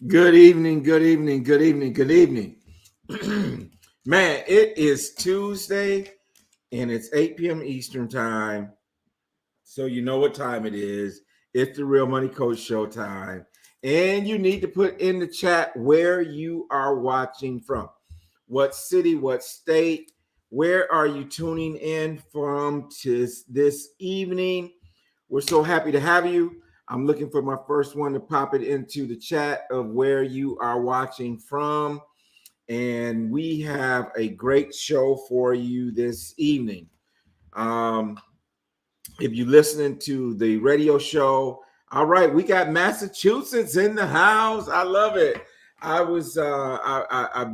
Good evening, good evening, good evening, good evening. Man, it is Tuesday and it's 8 p.m. Eastern time. So you know what time it is. It's the Real Money Coach Show time. And you need to put in the chat where you are watching from. What city, what state, where are you tuning in from this evening? We're so happy to have you. I'm looking for my first one to pop it into the chat of where you are watching from. And we have a great show for you this evening. Um, if you're listening to the radio show, all right, we got Massachusetts in the house. I love it. I've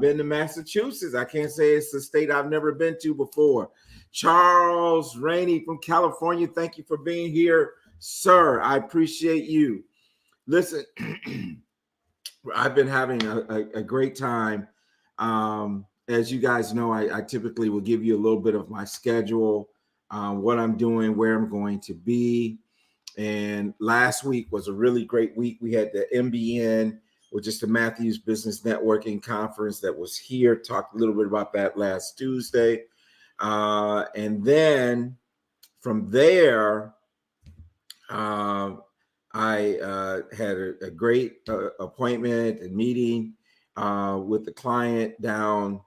been to Massachusetts. I can't say it's a state I've never been to before. Charles Rainey from California, thank you for being here, sir. I appreciate you. Listen, I've been having a great time. As you guys know, I typically will give you a little bit of my schedule, what I'm doing, where I'm going to be. And last week was a really great week. We had the MBN, which is the Matthews Business Networking Conference that was here. Talked a little bit about that last Tuesday. And then from there, I had a great appointment and meeting with the client down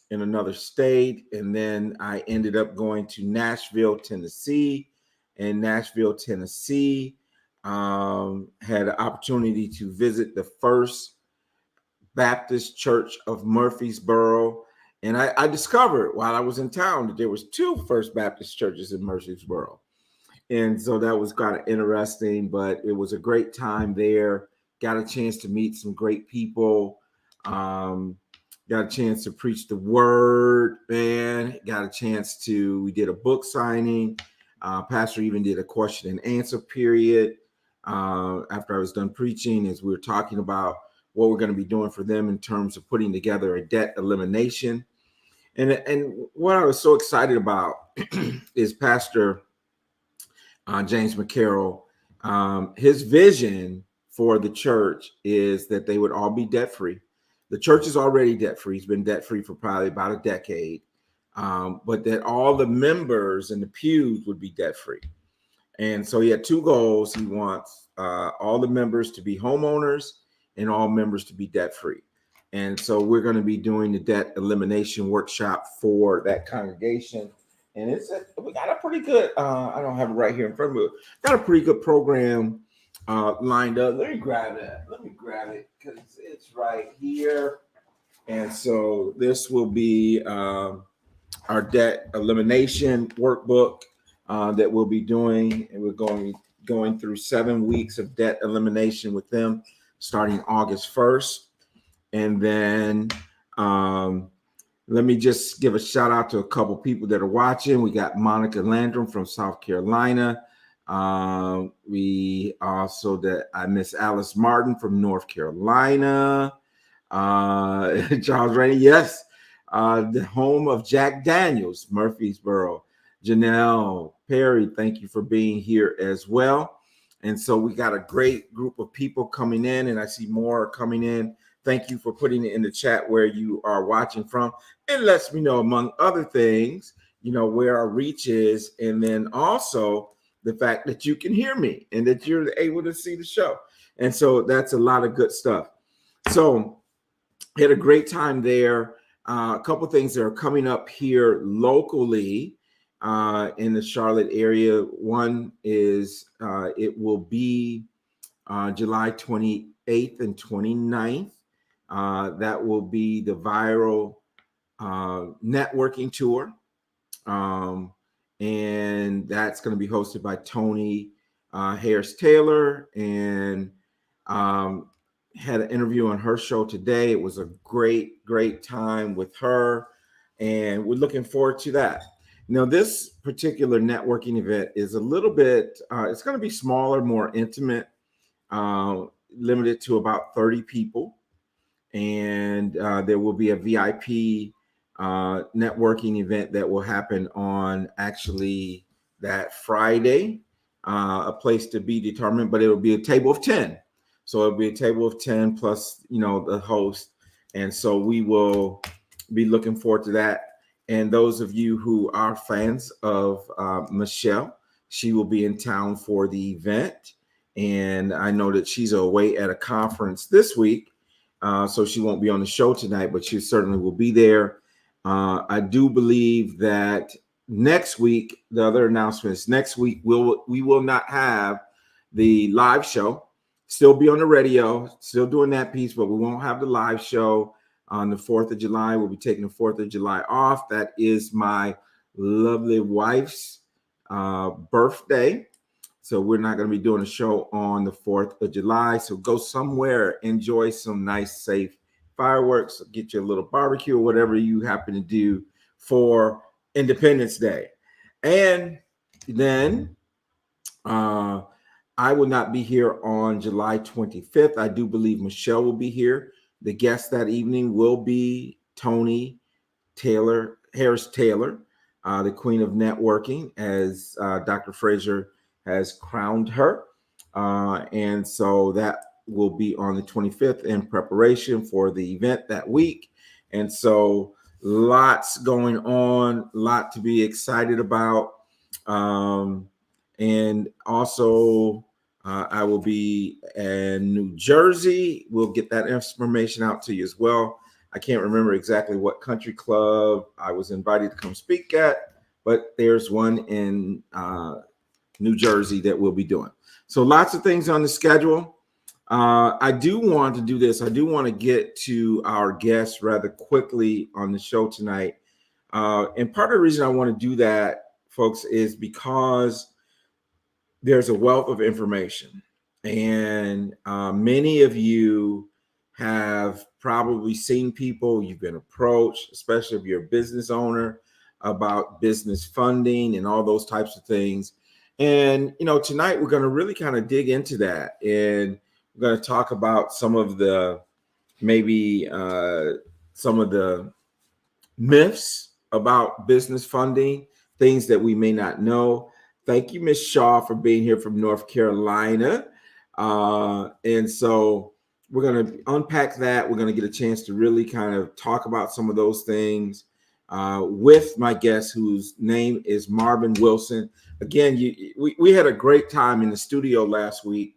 in another state. And then I ended up going to Nashville, Tennessee. In Nashville, Tennessee, had an opportunity to visit the First Baptist Church of Murfreesboro. And I discovered while I was in town that there was two First Baptist churches in Murfreesboro. And so that was kind of interesting, but it was a great time there. Got a chance to meet some great people. Got a chance to preach the word, man. Got a chance we did a book signing. Pastor even did a question and answer period after I was done preaching, as we were talking about what we're going to be doing for them in terms of putting together a debt elimination. And what I was so excited about is Pastor James McCarroll. His vision for the church is that they would all be debt free. The church is already debt free. He's been debt free for probably about a decade. But that all the members in the pews would be debt free. And so he had two goals. He wants all the members to be homeowners and all members to be debt free. And so we're going to be doing the debt elimination workshop for that congregation. And we got a pretty good, I don't have it right here in front of me, got a pretty good program lined up. Let me grab that. Let me grab it because it's right here. And so this will be our debt elimination workbook that we'll be doing. And we're going through 7 weeks of debt elimination with them starting August 1st. And then let me just give a shout out to a couple people that are watching. We got Monica Landrum from South Carolina. We also I miss Alice Martin from North Carolina. Charles Rainey, yes. The home of Jack Daniels, Murfreesboro. Janelle Perry, thank you for being here as well. And so we got a great group of people coming in, and I see more coming in. Thank you for putting it in the chat where you are watching from. It lets me know, among other things, where our reach is, and then also the fact that you can hear me and that you're able to see the show. And so that's a lot of good stuff. So had a great time there. A couple of things that are coming up here locally in the Charlotte area. One is it will be July 28th and 29th. That will be the viral networking tour. And that's going to be hosted by Tony Harris Taylor, and had an interview on her show today. It was a great time with her, and we're looking forward to that. Now, this particular networking event is a little bit, it's going to be smaller, more intimate, limited to about 30 people. And there will be a VIP networking event that will happen on actually that Friday, a place to be determined, but it will be a table of 10. So it'll be a table of 10 plus, the host. And so we will be looking forward to that. And those of you who are fans of Michelle, she will be in town for the event. And I know that she's away at a conference this week. So she won't be on the show tonight, but she certainly will be there. I do believe that next week, the other announcements, next week we will not have the live show. Still be on the radio, still doing that piece, but we won't have the live show on the 4th of July. We'll be taking the 4th of July off. That is my lovely wife's birthday. So we're not going to be doing a show on the 4th of July. So go somewhere, enjoy some nice, safe fireworks, get you a little barbecue or whatever you happen to do for Independence Day. And then I will not be here on July 25th. I do believe Michelle will be here. The guest that evening will be Tony Harris Taylor, the queen of networking, as Dr. Frazier has crowned her. And so that will be on the 25th in preparation for the event that week. And so lots going on, lot to be excited about. And also I will be in New Jersey. We'll get that information out to you as well. I can't remember exactly what country club I was invited to come speak at, but there's one in New Jersey that we'll be doing. So lots of things on the schedule. I do want to do this. I do want to get to our guests rather quickly on the show tonight. And part of the reason I want to do that, folks, is because there's a wealth of information. And many of you have probably seen people, you've been approached, especially if you're a business owner, about business funding and all those types of things. And, tonight we're going to really kind of dig into that. And we're going to talk about some of the, maybe some of the myths about business funding, things that we may not know. Thank you, Ms. Shaw, for being here from North Carolina. And so we're going to unpack that. We're going to get a chance to really kind of talk about some of those things with my guest, whose name is Marvin Wilson. Again, we had a great time in the studio last week.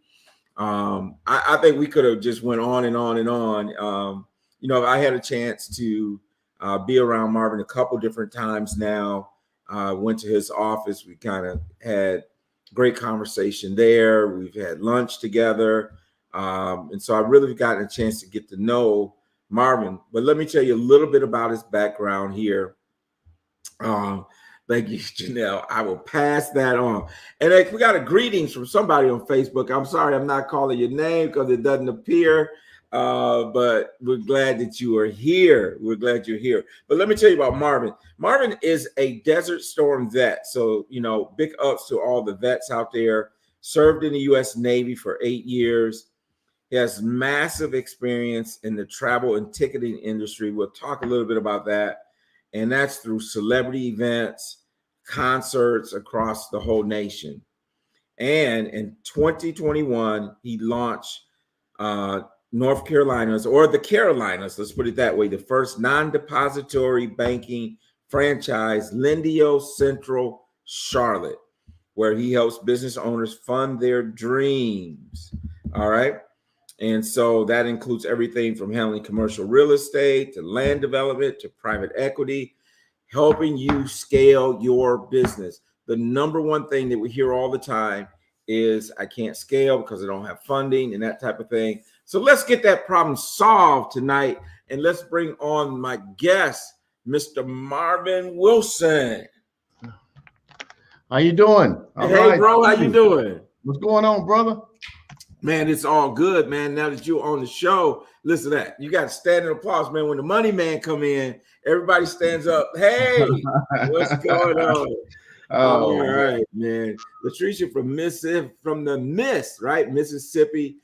I think we could have just went on and on and on. I had a chance to be around Marvin a couple different times now. Went to his office. We kind of had great conversation there. We've had lunch together. And so I've really gotten a chance to get to know Marvin. But let me tell you a little bit about his background here. Thank you, Janelle. I will pass that on. And we got a greetings from somebody on Facebook. I'm sorry I'm not calling your name because it doesn't appear. But we're glad that you are here. We're glad you're here. But let me tell you about Marvin. Marvin is a Desert Storm vet. So, big ups to all the vets out there. Served in the U.S. Navy for 8 years. He has massive experience in the travel and ticketing industry. We'll talk a little bit about that. And that's through celebrity events, concerts across the whole nation. And in 2021, he launched North Carolina's, or the Carolinas, let's put it that way, the first non-depository banking franchise, Lendio Central Charlotte, where he helps business owners fund their dreams. All right. And so that includes everything from handling commercial real estate to land development to private equity, helping you scale your business. The number one thing that we hear all the time is I can't scale because I don't have funding and that type of thing. So let's get that problem solved tonight. And let's bring on my guest, Mr. Marvin Wilson. How you doing? Hey, right, bro, how you doing? What's going on, brother? Man, it's all good, man. Now that you're on the show, listen to that. You got standing applause, man. When the money man come in, everybody stands up. Hey, what's going on? All right, man. Latricia from the Miss, right? Mississippi.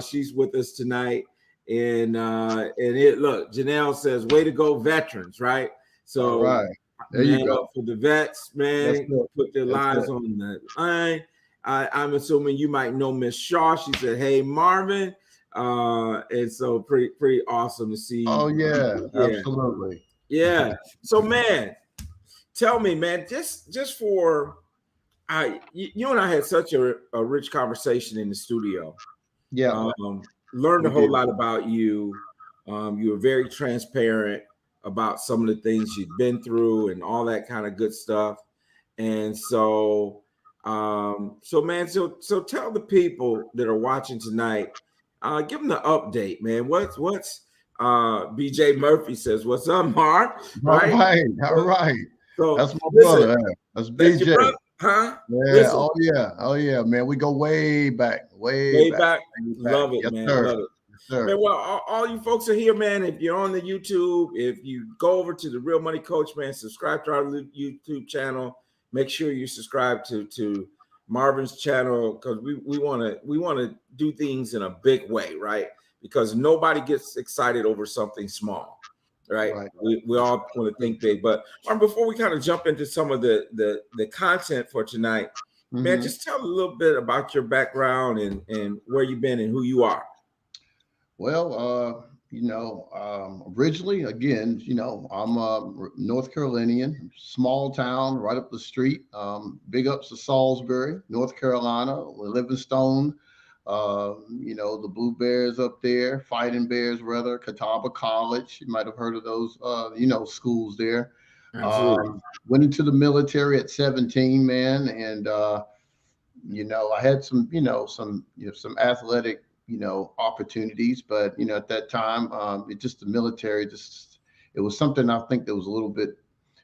She's with us tonight. And look, Janelle says, way to go, veterans, right? So all right. There you go. For the vets, man, put their lives on the line. I'm assuming you might know Miss Shaw. She said, hey, Marvin, And so pretty awesome to see. Oh yeah, Yeah, absolutely. yeah. So man, tell me, man, just for you and I had such a rich conversation in the studio. Yeah, Learned a we whole did. lot about you. You were very transparent about some of the things you've been through and all that kind of good stuff. And so, so man, so tell the people that are watching tonight, give them the update, man. What's BJ Murphy says, "What's up, Mark?" All Right? right, all So, right. so That's my listen, brother. Yeah. That's that's your BJ. brother, huh? Yeah. Listen, Oh yeah. Oh yeah, man. We go way back, way way back, back, way back. love it, Yes, man, sir. love it. Yes, Man, sir. well, all you folks are here, man. If you're on the YouTube, if you go over to the Real Money Coach, man, subscribe to our YouTube channel. Make sure you subscribe to Marvin's channel because we want to do things in a big way, right? Because nobody gets excited over something small, right? Right. We all want to think big. But Marvin, before we kind of jump into some of the content for tonight, man, Mm-hmm. just tell a little bit about your background and where you've been and who you are. Well, originally, again, I'm a North Carolinian, small town right up the street. Big ups to Salisbury, North Carolina, Livingstone. The Blue Bears up there, Fighting Bears, rather, Catawba College. You might have heard of those, schools there. Absolutely. Went into the military at 17, man, and I had some athletic, opportunities, but at that time, it just the military just it was something I think that was a little bit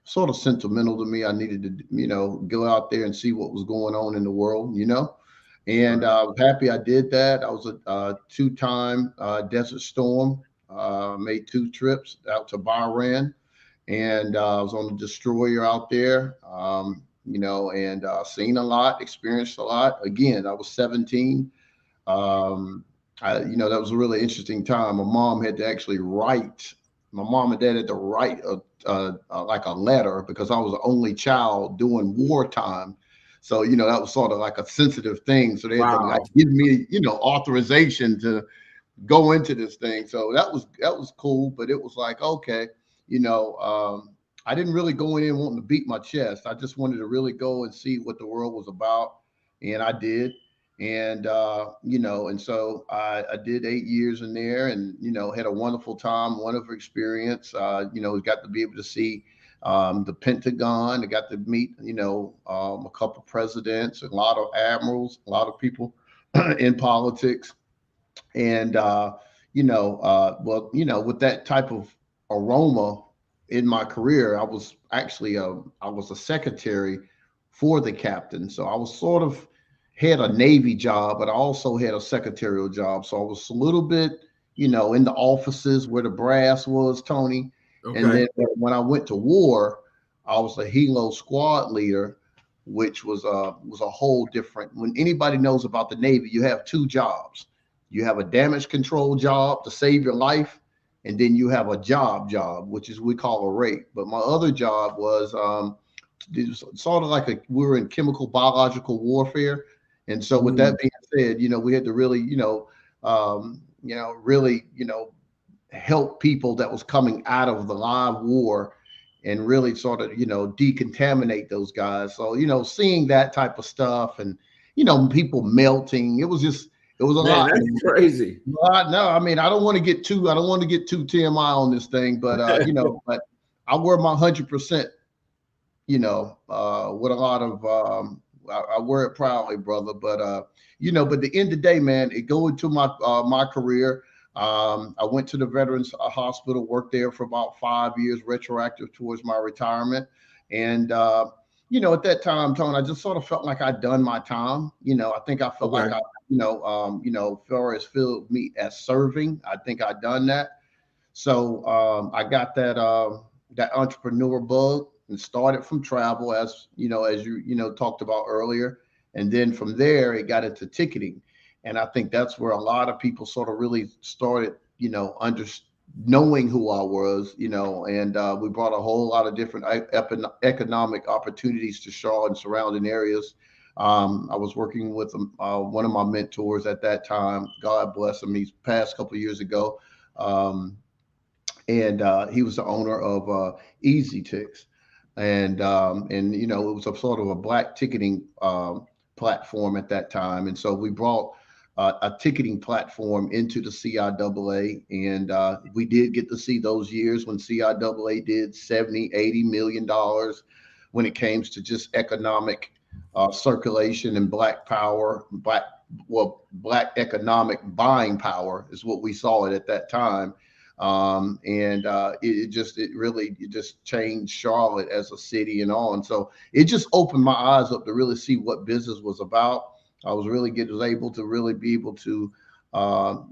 sort of sentimental to me. I needed to, go out there and see what was going on in the world. And Right. I was happy I did that. I was a two-time Desert Storm. Made two trips out to Bahrain, and I was on the destroyer out there. And seen a lot, experienced a lot. Again, I was 17. That was a really interesting time. My mom and dad had to write like a letter because I was the only child during wartime. So, that was sort of like a sensitive thing. So they had to like Wow. give me, authorization to go into this thing. So that was cool, but it was like, okay, I didn't really go in wanting to beat my chest. I just wanted to really go and see what the world was about, and I did. And and so I did 8 years in there, and had a wonderful time, wonderful experience. Got to be able to see the Pentagon. I got to meet a couple presidents, a lot of admirals, a lot of people in politics, and with that type of aroma in my career, I was a secretary for the captain. So I was sort of had a Navy job, but I also had a secretarial job. So I was a little bit, in the offices where the brass was, Tony. And Okay. then when I went to war, I was a helo squad leader, which was a whole different. When anybody knows about the Navy, you have two jobs. You have a damage control job to save your life, and then you have a job, which is we call a rate. But my other job was it was sort of like we were in chemical biological warfare, and so with Mm. that being said, we had to really, really, help people that was coming out of the live war and really sort of decontaminate those guys. So seeing that type of stuff and people melting, it was a Man, lot, that's man. crazy. No, I mean, I don't want to get too TMI on this thing, but but I wear my 100%, with a lot of I wear it proudly, brother. But but the end of the day, man, it go into my career. I went to the Veterans Hospital, worked there for about 5 years, retroactive towards my retirement, and at that time, Tony, I just sort of felt like I'd done my time. I think I felt like Okay. far as filled me as serving, I think I'd done that. So I got that entrepreneur bug and started from travel, as you talked about earlier, and then from there it got into ticketing, and I think that's where a lot of people sort of really started, under knowing who I was, and we brought a whole lot of different economic opportunities to Charlotte and surrounding areas. I was working with one of my mentors at that time. God bless him. He's passed a couple of years ago. Um, and he was the owner of Easy Ticks, and you know, it was a sort of a black ticketing platform at that time, and so we brought a ticketing platform into the CIAA, and we did get to see those years when CIAA did 70, $80 million when it came to just economic circulation and black power, black economic buying power is what we saw it at that time. And it just changed Charlotte as a city and all. And so it just opened my eyes up to really see what business was about. I was able to really be able to,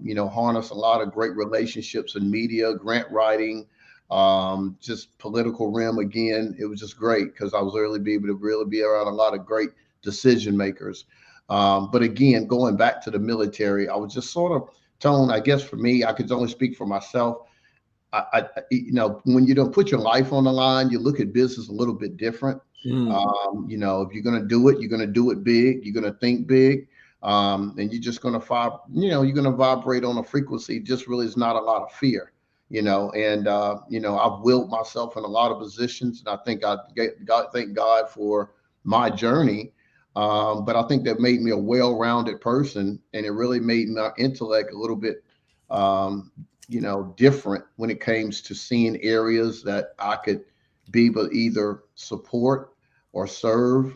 you know, harness a lot of great relationships in media, grant writing, just political realm. Again, it was just great because I was really be able to really be around a lot of great decision makers. But again, going back to the military, I was just sort of Tone, I guess for me, I could only speak for myself. You know, when you don't put your life on the line, you look at business a little bit different. Mm. You know, if you're going to do it, you're going to do it big. You're going to think big, and you're just going to you know, you're going to vibrate on a frequency. Just really is not a lot of fear. You know, and you know, I've willed myself in a lot of positions, and I think thank God for my journey. But I think that made me a well-rounded person, and it really made my intellect a little bit, you know, different when it comes to seeing areas that I could be able to either support or serve,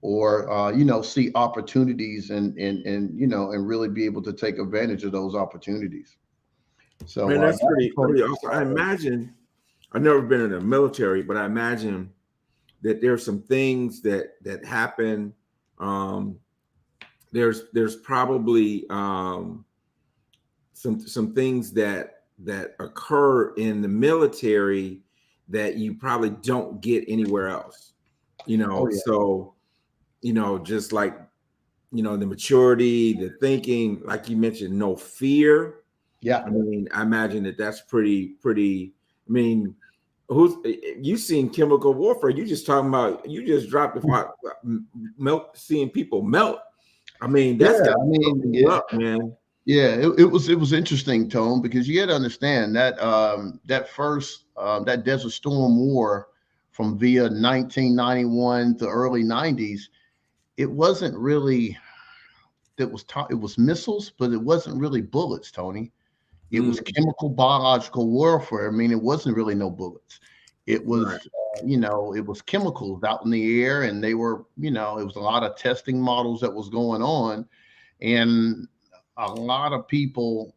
or you know, see opportunities and you know, and really be able to take advantage of those opportunities. So Man, that's that was pretty awesome. I imagine I've never been in the military, but I imagine that there's some things that happen. Um, there's probably some things that occur in the military that you probably don't get anywhere else. You oh know, yeah, so you know, just like you know, the maturity, the thinking, like you mentioned, no fear. I yeah. mean, I imagine that that's pretty. I mean, who's you seen chemical warfare? You just talking about you just dropped the melt, seeing people melt. I mean, Yeah, that's got I to fuck mean, you yeah, up, man. yeah. It was interesting, Tone, because you got to understand that that first that Desert Storm War from via 1991 to early 90s, it wasn't really it was missiles, but it wasn't really bullets, Tony. It was Mm, chemical biological warfare. I mean, it wasn't really no bullets. It right, was, you know, it was chemicals out in the air, and they were, you know, it was a lot of testing models that was going on, and a lot of people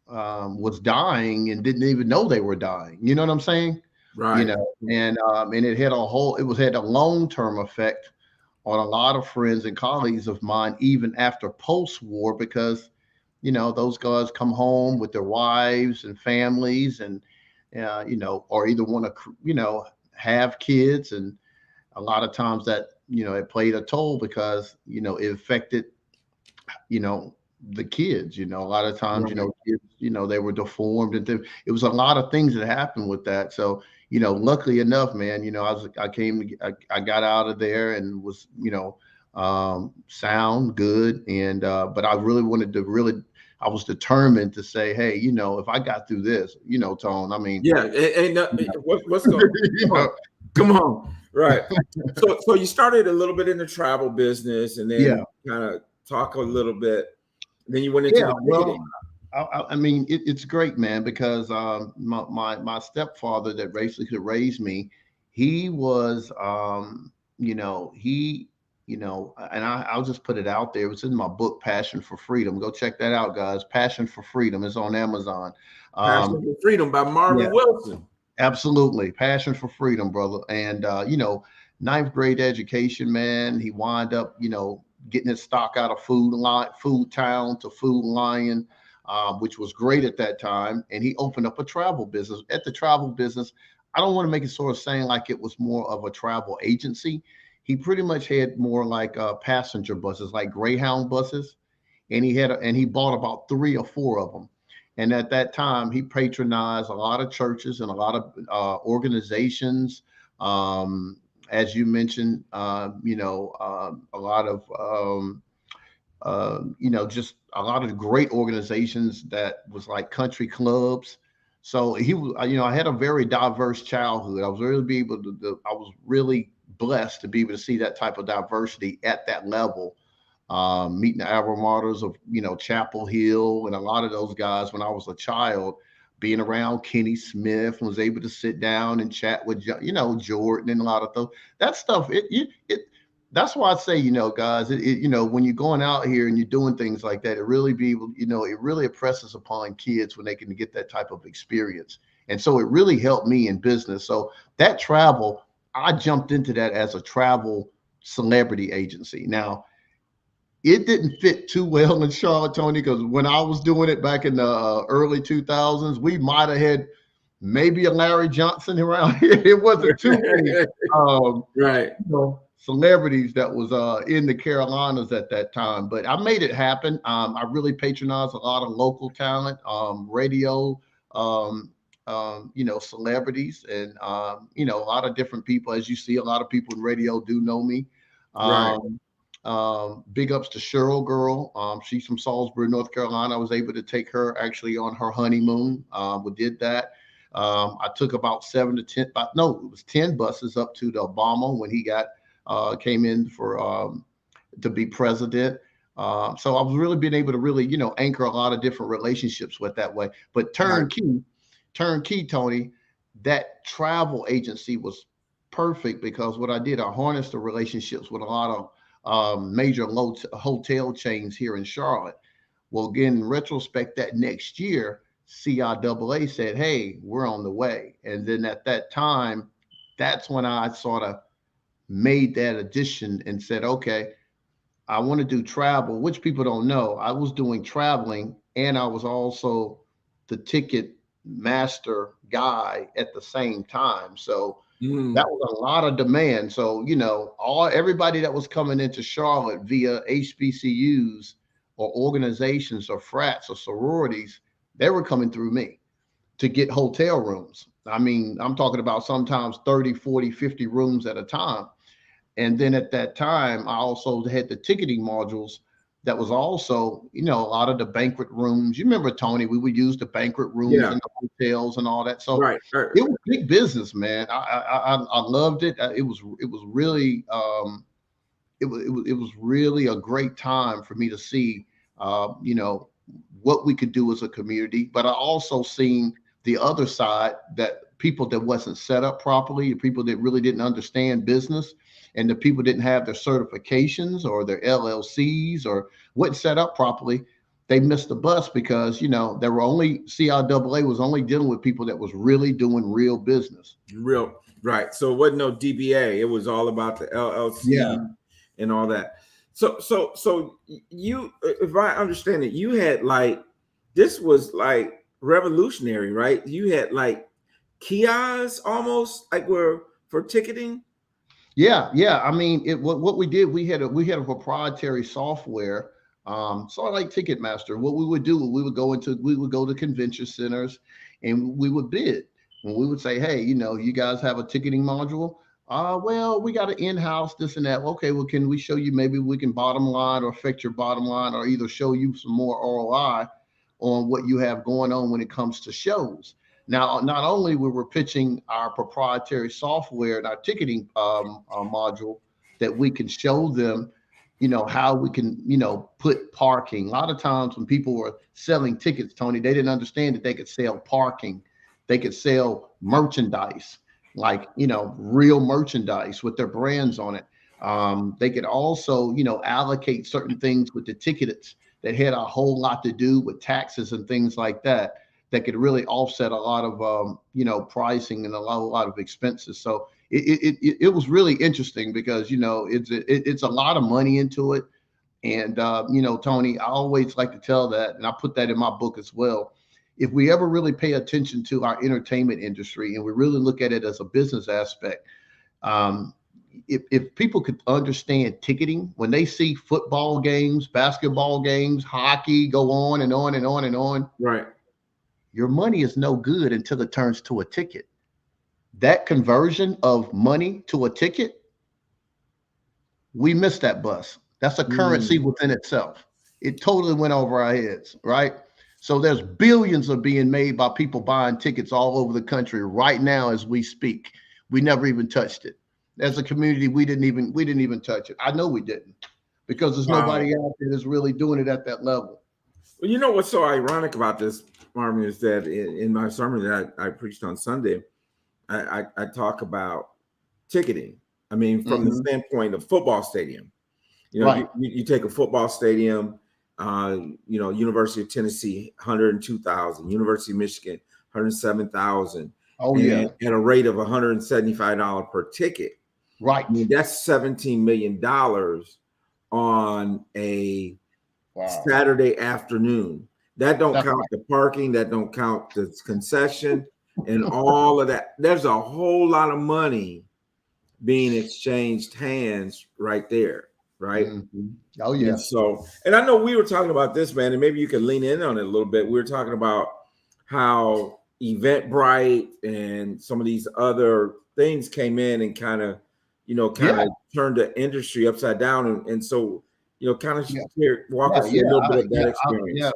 was dying and didn't even know they were dying. You know what I'm saying? You right, know, and it had a long term effect on a lot of friends and colleagues of mine, even after post war, because you know those guys come home with their wives and families, and you know, or either want to you know have kids, and a lot of times that you know it played a toll because you know it affected you know the kids. You know, a lot of times you right. know kids, you know, they were deformed, and it was a lot of things that happened with that. So you know, luckily enough, man, you know, I got out of there and was you know sound good, and but I really wanted to really. I was determined to say, hey, you know, if I got through this, you know, Tone, I mean, Yeah, and you know, what's going? you Come on, know, come on, right. So you started a little bit in the travel business, and yeah, then kind of talk a little bit. Then you went into yeah. the Well, ticketing. I mean, it's great, man, because my stepfather that basically raised me, he was, you know, you know, and I'll just put it out there. It's in my book, Passion for Freedom. Go check that out, guys. Passion for Freedom is on Amazon. Passion Um, for Freedom by yeah, Marvin Wilson. absolutely. Passion for Freedom, brother. And, you know, ninth grade education, man, he wind up, you know, getting his stock out of Food Town to Food Lion, which was great at that time. And he opened up a travel business. At the travel business, I don't want to make it sort of saying like it was more of a travel agency. He pretty much had more like passenger buses, like Greyhound buses, and he bought about 3 or 4 of them. And at that time, he patronized a lot of churches and a lot of organizations, um, as you mentioned, a lot of just a lot of great organizations that was like country clubs. So he was, I had a very diverse childhood. I was really be able I was really blessed to be able to see that type of diversity at that level. Meeting the alma maters of, Chapel Hill and a lot of those guys when I was a child, being around Kenny Smith, and was able to sit down and chat with, Jordan and a lot of those, that stuff. That's why I say, guys, when you're going out here and you're doing things like that, it really it really impresses upon kids when they can get that type of experience. And so it really helped me in business. So that travel, I jumped into that as a travel celebrity agency. Now, it didn't fit too well in Charlotte, Tony, because when I was doing it back in the early 2000s, we might have had maybe a Larry Johnson around here. It wasn't too many. Right. Celebrities that was in the Carolinas at that time, but I made it happen. I really patronized a lot of local talent, radio, celebrities, and a lot of different people. As you see, a lot of people in radio do know me. Right. Big ups to Cheryl Girl. She's from Salisbury, North Carolina. I was able to take her actually on her honeymoon. We did that. I took about 7 to 10, no, it was 10 buses up to the Obama when he came in for to be president. So I was really being able to really, anchor a lot of different relationships with that way. But turnkey, Tony, that travel agency was perfect because what I did, I harnessed the relationships with a lot of major hotel chains here in Charlotte. Well, again, in retrospect, that next year, CIAA said, "Hey, we're on the way." And then at that time, that's when I sort of made that addition and said, okay, I want to do travel, which people don't know. I was doing traveling and I was also the ticket master guy at the same time. So that was a lot of demand. So, everybody that was coming into Charlotte via HBCUs or organizations or frats or sororities, they were coming through me to get hotel rooms. I mean, I'm talking about sometimes 30, 40, 50 rooms at a time. And then at that time, I also had the ticketing modules that was also, a lot of the banquet rooms. You remember, Tony, we would use the banquet rooms in the hotels and all that. So Right. it was big business, man. I loved it. It was really it was really a great time for me to see what we could do as a community. But I also seen the other side, that people that wasn't set up properly, the people that really didn't understand business, and the people didn't have their certifications or their LLCs or wasn't set up properly. They missed the bus because, there were only CIAA was only dealing with people that was really doing real business. Real, right. So it wasn't no DBA. It was all about the LLC and all that. So you, if I understand it, you had this was revolutionary, right? You had kiosks almost for ticketing. Yeah. I mean, what we did, we had a proprietary software, sort of like Ticketmaster. What we would do, we would go to convention centers, and we would bid. And we would say, hey, you guys have a ticketing module. Well, we got an in-house this and that. Okay, well, can we show you? Maybe we can bottom line or affect your bottom line, or either show you some more ROI on what you have going on when it comes to shows. Now, not only we were pitching our proprietary software and our ticketing module that we can show them, how we can, put parking. A lot of times when people were selling tickets, Tony, they didn't understand that they could sell parking. They could sell merchandise, real merchandise with their brands on it. They could also, allocate certain things with the tickets that had a whole lot to do with taxes and things like that could really offset a lot of pricing and a lot of expenses. So it was really interesting because it's a lot of money into it. And Tony, I always like to tell that, and I put that in my book as well. If we ever really pay attention to our entertainment industry and we really look at it as a business aspect, if people could understand ticketing, when they see football games, basketball games, hockey go on and on and on and on, right? Your money is no good until it turns to a ticket. that conversion of money to a ticket, we missed that bus. That's a currency Mm. within itself. It totally went over our heads, right? So there's billions are being made by people buying tickets all over the country right now as we speak. We never even touched it. As a community, we didn't even touch it. I know we didn't because there's Wow. nobody out there that's really doing it at that level. Well, you know what's so ironic about this, Marvin, is that in my sermon that I preached on Sunday, I talk about ticketing. I mean, from the Hmm. standpoint of football stadium, Right. you take a football stadium, University of Tennessee, 102,000, University of Michigan, 107,000, Oh and yeah. at a rate of $175 per ticket. I Right. mean, that's $17 million on a Wow. Saturday afternoon. That don't That's count the parking, that don't count the concession and all of that. There's a whole lot of money being exchanged hands right there, right? right. Oh And yeah. so, and I know we were talking about this, man, and maybe you can lean in on it a little bit. We were talking about how Eventbrite and some of these other things came in and kind Yeah. of turned the industry upside down. And so, kind of Yeah. walk Yeah. us through a Yeah. little bit of that Yeah. experience.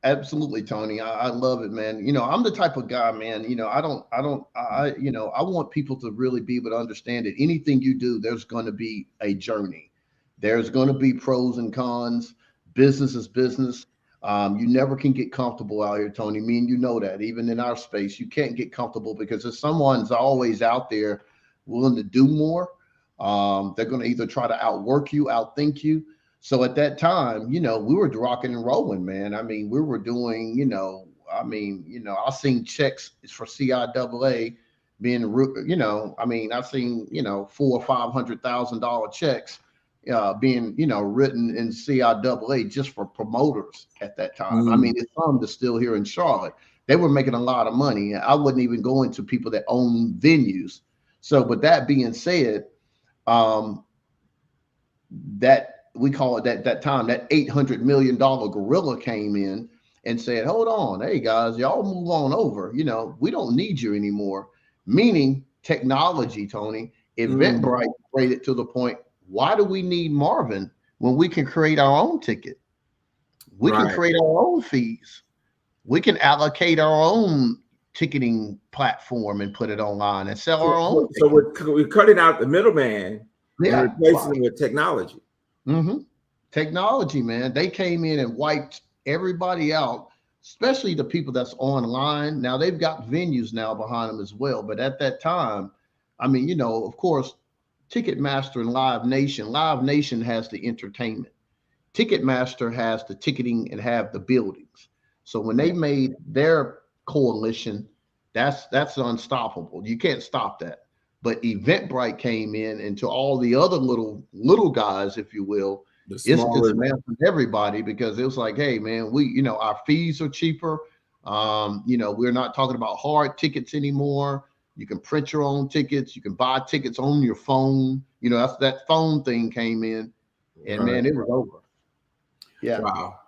Absolutely, Tony. I love it, man. I'm the type of guy, man. I want people to really be able to understand that anything you do, there's going to be a journey. There's going to be pros and cons. Business is business. You never can get comfortable out here, Tony. Me and you know that. Even in our space, you can't get comfortable because there's someone's always out there willing to do more. They're going to either try to outwork you, outthink you. So at that time, we were rocking and rolling, man. I mean, we were doing, I seen checks for CIAA being, I seen, four or $500,000 checks being, written in CIAA just for promoters at that time. I mean, Mm, it's some that's still here in Charlotte. They were making a lot of money. I wouldn't even go into people that own venues. So, but that being said, um, that we call it that time that $800 million gorilla came in and said, hold on, hey guys, y'all move on over, we don't need you anymore. Meaning technology, Tony. mm, Eventbrite created to the point, why do we need Marvin when we can create our own ticket? We can right. create our own fees. We can allocate our own ticketing platform and put it online and sell our So, own so, so ticket. we're cutting out the middleman and Yeah, replacing right. them with technology. Hmm. Technology, man. They came in and wiped everybody out, especially the people that's online. Now they've got venues now behind them as well. But at that time, I mean, of course, Ticketmaster and Live Nation. Live Nation has the entertainment. Ticketmaster has the ticketing and have the buildings. So when they Yeah. made their coalition, that's unstoppable. You can't stop that. But Eventbrite came in, and to all the other little guys, if you will, The it's smaller. dismantled everybody because it was like, hey man, our fees are cheaper. We're not talking about hard tickets anymore. You can print your own tickets. You can buy tickets on your phone. That's that phone thing came in, and Right. man, it was over. Yeah. Wow.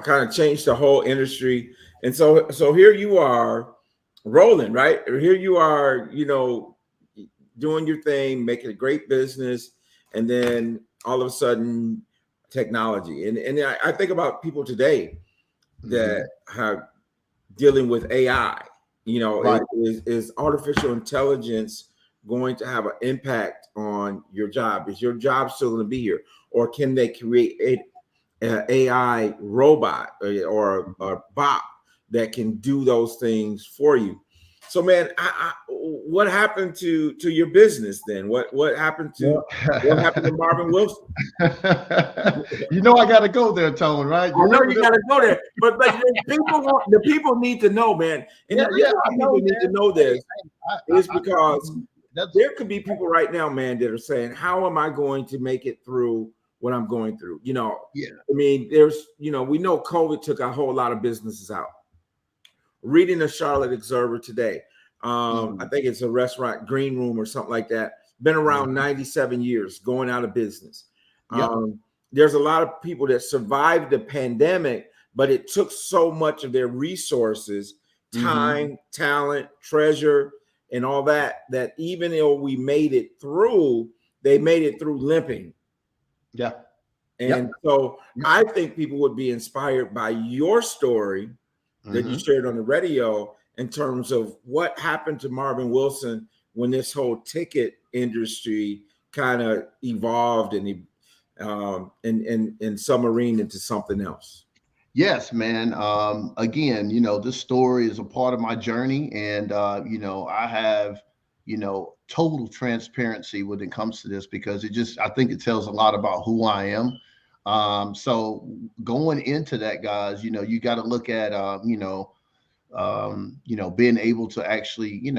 Kind of changed the whole industry. And so here you are rolling, right? Here you are, doing your thing, making a great business, and then all of a sudden technology. And I think about people today that Hmm. have dealing with AI. Right. Is artificial intelligence going to have an impact on your job? Is your job still going to be here, or can they create an AI robot or a bot that can do those things for you? So, man, what happened to your business then? Well, What happened to Marvin Wilson? I got to go there, Tone. Right? You I know remember you this? got to go there, but the people need to know, man. And Yeah, the yeah. reason why I know, people need to man. know Hey, this hey, I, is because that's there could be people right now, man, that are saying, "How am I going to make it through what I'm going through?" yeah. I mean, we know COVID took a whole lot of businesses out. Reading the Charlotte Observer today, I Mhm, think it's a restaurant, Green Room or something like that. Been around mhm. 97 years, going out of business. Yep. There's a lot of people that survived the pandemic, but it took so much of their resources, Hmm. time, talent, treasure, and all that, that even though we made it through, they made it through limping. Yeah. And Yep. so Yep. I think people would be inspired by your story that you shared on the radio in terms of what happened to Marvin Wilson when this whole ticket industry kind of evolved and submarine into something else. Yes, man. Again, this story is a part of my journey, and I have, total transparency when it comes to this because I think it tells a lot about who I am. So going into that, guys, you got to look at, being able to actually,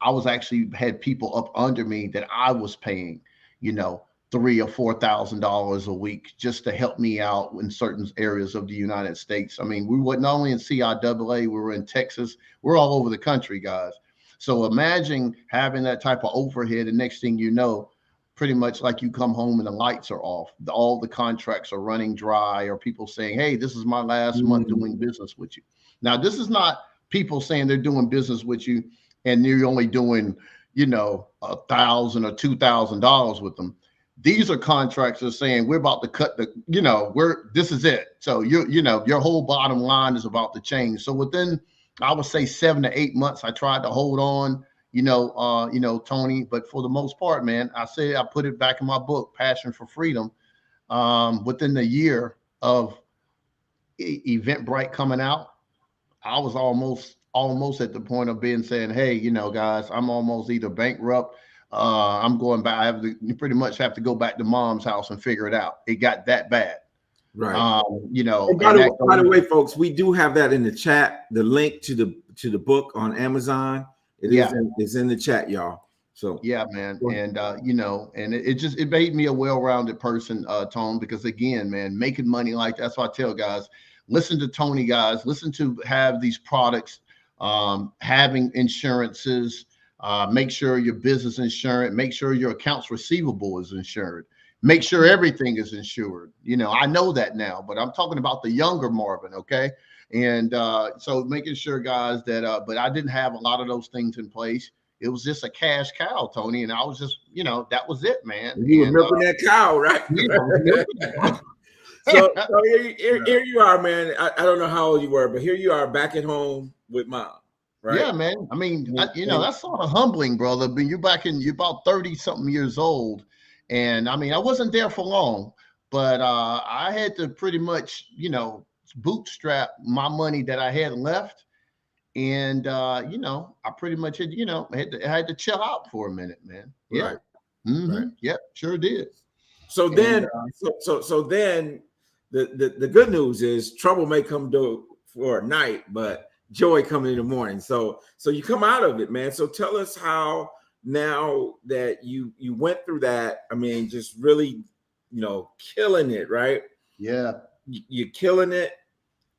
I was actually had people up under me that I was paying, you know, $3,000 or $4,000 a week just to help me out in certain areas of the United States. I mean, we were not only in CIAA, we were in Texas, we're all over the country, guys. So imagine having that type of overhead, and next thing you know, pretty much like you come home and the lights are off, all the contracts are running dry, or people saying, "Hey, this is my last month doing business with you." Now, this is not people saying they're doing business with you and you're only doing, $1,000 or $2,000 with them. These are contracts that are saying we're about to cut this is it. So your whole bottom line is about to change. So within, I would say 7 to 8 months, I tried to hold on, Tony, but for the most part, man, I put it back in my book, Passion for Freedom. Within the year of Eventbrite coming out, I was almost at the point of being saying, "Hey, guys, I'm almost either bankrupt. I'm going back. You pretty much have to go back to mom's house and figure it out." It got that bad, Right. and by the way, folks, we do have that in the chat. The link to the book on Amazon. It's in the chat, y'all. So yeah, man, and and it made me a well-rounded person, Tone, because again, man, making money like that's why I tell guys, listen to Tony, guys, listen to have these products, having insurances, make sure your business insurance, make sure your accounts receivable is insured, make sure everything is insured. I know that now, but I'm talking about the younger Marvin, okay? And so making sure, guys, that but I didn't have a lot of those things in place. It was just a cash cow, Tony, and I was just, that was it, man. You were milking that cow, right? So here you are, man. I don't know how old you were, but here you are back at home with mom, right? Yeah, man. I mean, that's sort of humbling, brother. But you're about 30 something years old. And I mean, I wasn't there for long, but I had to pretty much, bootstrap my money that I had left. And I pretty much had, I had to chill out for a minute, man. Yeah. Right. Right. Yep, sure did. So then, so then the good news is trouble may come for a night, but joy coming in the morning. So you come out of it, man. So tell us how now that you went through that. I mean, just really, killing it, right? Yeah. You're killing it.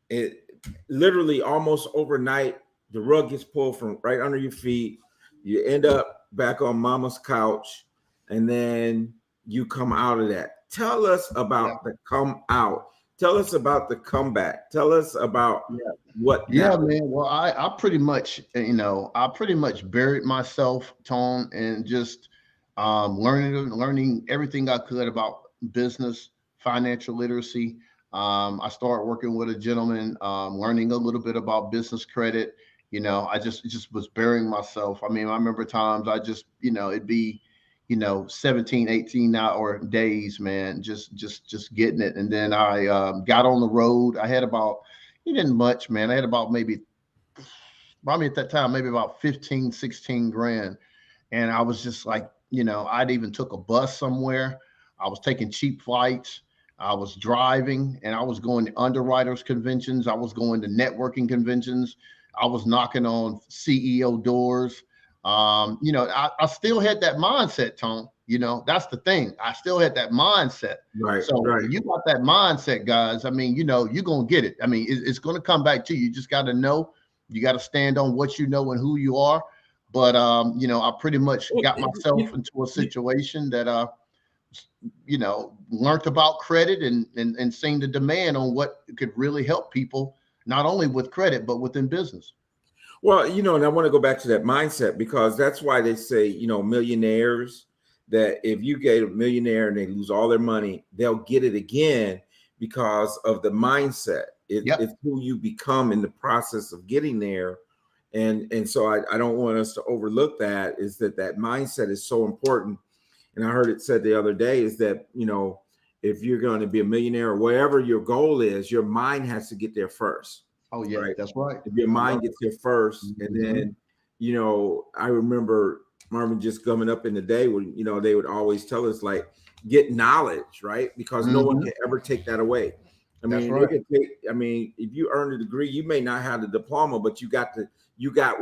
It literally almost overnight, the rug gets pulled from right under your feet. You end up back on mama's couch, and then you come out of that. Tell us about the come out. Tell us about the comeback. Tell us about what happened. Man. Well, I pretty much, buried myself, Tone, and just learning everything I could about business, financial literacy. I started working with a gentleman, learning a little bit about business credit. I just was burying myself. I mean, I remember times I just, it'd be, 17, 18-hour days, man, just getting it. And then I got on the road. I had about, it didn't much, man. I had about probably at that time, maybe about 15, 16 grand. And I was just like, I'd even took a bus somewhere. I was taking cheap flights. I was driving, and I was going to underwriters conventions. I was going to networking conventions. I was knocking on CEO doors. I still had that mindset, Tom. That's the thing. I still had that mindset. Right. So you got that mindset, guys. I mean, you're going to get it. I mean, it's going to come back to you. You just got to know. You got to stand on what you know and who you are. But, I pretty much got myself into a situation that, learned about credit and seeing the demand on what could really help people, not only with credit, but within business. Well, and I want to go back to that mindset because that's why they say, millionaires, that if you get a millionaire and they lose all their money, they'll get it again because of the mindset. It's Yep. who you become in the process of getting there. And so I don't want us to overlook that, is that mindset is so important. And I heard it said the other day is that, if you're going to be a millionaire or whatever your goal is, your mind has to get there first, Oh yeah, right? that's right. If your I love mind gets there first, it. and Hmm. then, I remember Marvin just coming up in the day when, they would always tell us like, get knowledge, right? Because no one Hmm. can ever take that away. I That's mean, they right. could take, if you earned a degree, you may not have the diploma, but you got